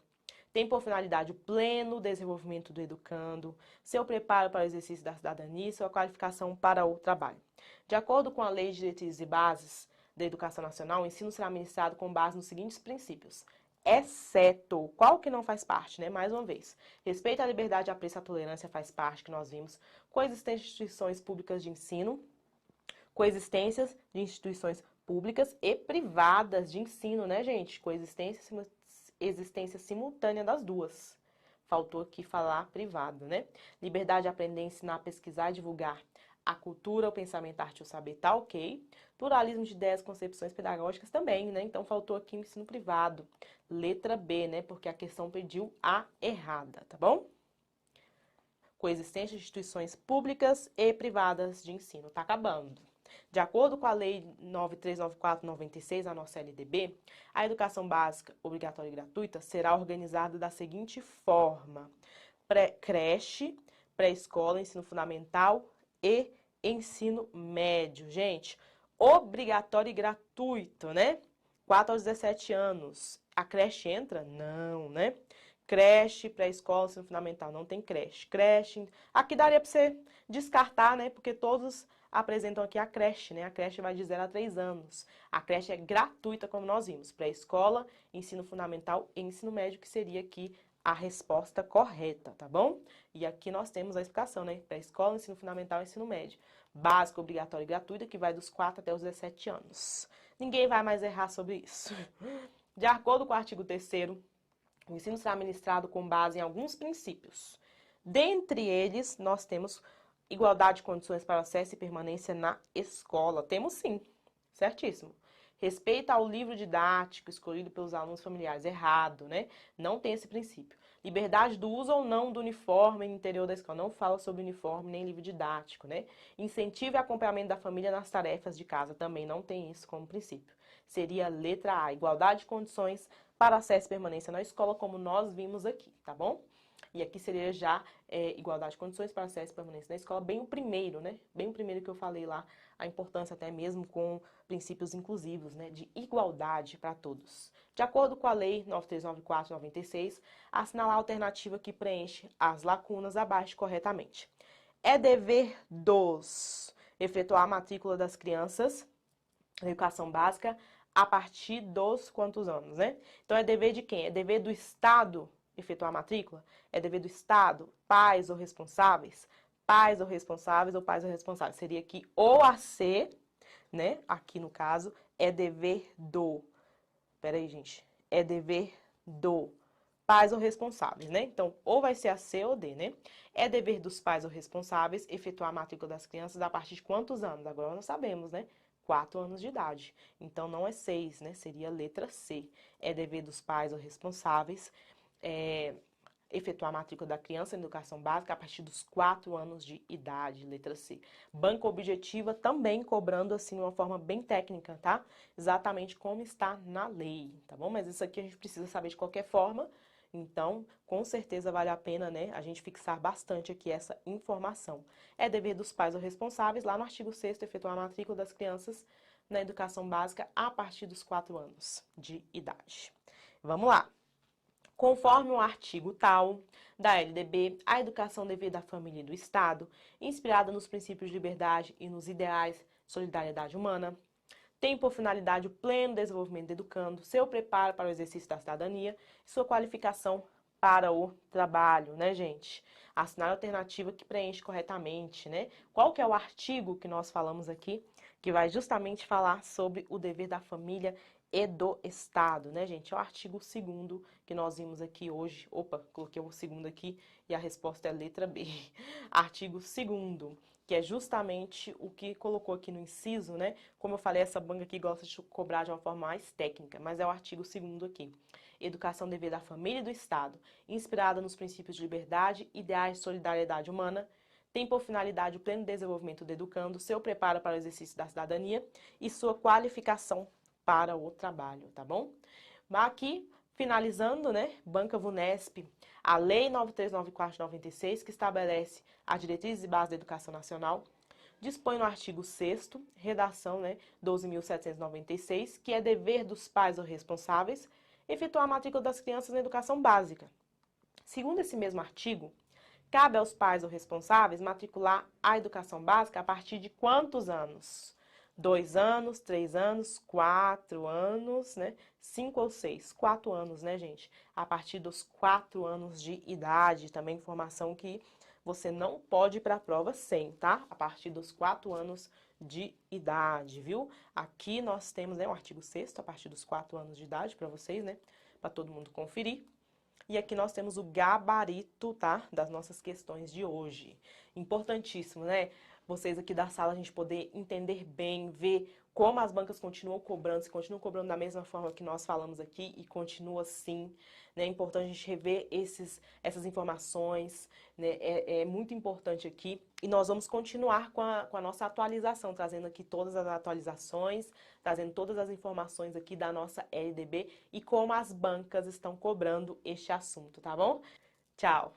Speaker 1: tem por finalidade o pleno desenvolvimento do educando, seu preparo para o exercício da cidadania e sua qualificação para o trabalho. De acordo com a Lei de Diretrizes e Bases da Educação Nacional, o ensino será ministrado com base nos seguintes princípios, exceto, qual que não faz parte, né? Mais uma vez, respeito à liberdade, apreço à tolerância faz parte, que nós vimos, coexistência de instituições públicas de ensino, coexistências de instituições públicas e privadas de ensino, né, gente? Existência simultânea das duas. Faltou aqui falar privado, né? Liberdade de aprender, ensinar, pesquisar e divulgar a cultura, o pensamento, a arte e o saber, tá ok. Pluralismo de ideias, concepções pedagógicas também, né? Então, faltou aqui o ensino privado. Letra B, né? Porque a questão pediu a errada, tá bom? Coexistência de instituições públicas e privadas de ensino. Tá acabando. De acordo com a Lei 9394/96, a nossa LDB, a educação básica, obrigatória e gratuita será organizada da seguinte forma: creche, pré-escola, ensino fundamental e ensino médio. Gente, obrigatório e gratuito, né? 4 aos 17 anos. A creche entra? Não, né? Creche, pré-escola, ensino fundamental, não tem creche. Creche, aqui daria para você descartar, né? Porque todos apresentam aqui a creche, né? A creche vai de 0 a 3 anos. A creche é gratuita, como nós vimos, pré-escola, ensino fundamental e ensino médio, que seria aqui a resposta correta, tá bom? E aqui nós temos a explicação, né? Pré-escola, ensino fundamental e ensino médio. Básico, obrigatório e gratuito, que vai dos 4 até os 17 anos. Ninguém vai mais errar sobre isso. De acordo com o artigo 3º, o ensino será ministrado com base em alguns princípios. Dentre eles, nós temos igualdade de condições para acesso e permanência na escola. Temos sim, certíssimo. Respeito ao livro didático escolhido pelos alunos familiares. Errado, né? Não tem esse princípio. Liberdade do uso ou não do uniforme no interior da escola. Não fala sobre uniforme nem livro didático, né? Incentivo e acompanhamento da família nas tarefas de casa. Também não tem isso como princípio. Seria a letra A, igualdade de condições para acesso e permanência na escola, como nós vimos aqui, tá bom? E aqui seria já igualdade de condições para acesso e permanência na escola, bem o primeiro, né? Bem o primeiro que eu falei lá, a importância até mesmo com princípios inclusivos, né? De igualdade para todos. De acordo com a Lei 9394/96, assinalar a alternativa que preenche as lacunas abaixo corretamente. É dever dos efetuar a matrícula das crianças na educação básica a partir dos quantos anos, né? Então, é dever de quem? É dever do Estado efetuar a matrícula? É dever do Estado, pais ou responsáveis? Pais ou responsáveis ou pais ou responsáveis? Seria aqui ou a C, né? Aqui no caso, é dever do. Peraí, gente. É dever do pais ou responsáveis, né? Então, ou vai ser a C ou D, né? É dever dos pais ou responsáveis efetuar a matrícula das crianças a partir de quantos anos? Agora nós sabemos, né? 4 anos de idade. Então, não é 6, né? Seria a letra C. É dever dos pais ou responsáveis efetuar a matrícula da criança em educação básica a partir dos 4 anos de idade, letra C. Banca objetiva também cobrando assim de uma forma bem técnica, tá? Exatamente como está na lei, tá bom? Mas isso aqui a gente precisa saber de qualquer forma, então com certeza vale a pena, né, a gente fixar bastante aqui essa informação. É dever dos pais ou responsáveis, lá no artigo 6º, efetuar a matrícula das crianças na educação básica a partir dos 4 anos de idade. Vamos lá. Conforme o artigo tal da LDB, a educação devida à família e do Estado, inspirada nos princípios de liberdade e nos ideais de solidariedade humana, tem por finalidade o pleno desenvolvimento do educando, seu preparo para o exercício da cidadania e sua qualificação para o trabalho, né, gente? Assinar a alternativa que preenche corretamente, né? Qual que é o artigo que nós falamos aqui, que vai justamente falar sobre o dever da família e do Estado, né, gente? É o artigo 2º que nós vimos aqui hoje. Opa, coloquei o 2º aqui e a resposta é a letra B. Artigo 2º, que é justamente o que colocou aqui no inciso, né? Como eu falei, essa banca aqui gosta de cobrar de uma forma mais técnica, mas é o artigo 2º aqui. Educação dever da família e do Estado, inspirada nos princípios de liberdade, ideais de solidariedade humana, tem por finalidade o pleno desenvolvimento do educando, seu preparo para o exercício da cidadania e sua qualificação para o trabalho, tá bom? Aqui, finalizando, né, Banca VUNESP, a Lei 9394/96, que estabelece as diretrizes e bases da educação nacional, dispõe no artigo 6º, redação, né, 12.796, que é dever dos pais ou responsáveis efetuar a matrícula das crianças na educação básica. Segundo esse mesmo artigo, cabe aos pais ou responsáveis matricular a educação básica a partir de quantos anos? 2 anos, 3 anos, 4 anos, né? 5 ou 6, 4 anos, né, gente? A partir dos 4 anos de idade, também informação que você não pode ir para a prova sem, tá? A partir dos 4 anos de idade, viu? Aqui nós temos, né, o artigo 6º, a partir dos 4 anos de idade, para vocês, né? Para todo mundo conferir. E aqui nós temos o gabarito, tá? Das nossas questões de hoje. Importantíssimo, né? Vocês aqui da sala, a gente poder entender bem, ver como as bancas continuam cobrando, se continuam cobrando da mesma forma que nós falamos aqui e continua assim, né? É importante a gente rever essas informações, né? É muito importante aqui. E nós vamos continuar com a nossa atualização, trazendo aqui todas as atualizações, trazendo todas as informações aqui da nossa LDB e como as bancas estão cobrando este assunto, tá bom? Tchau!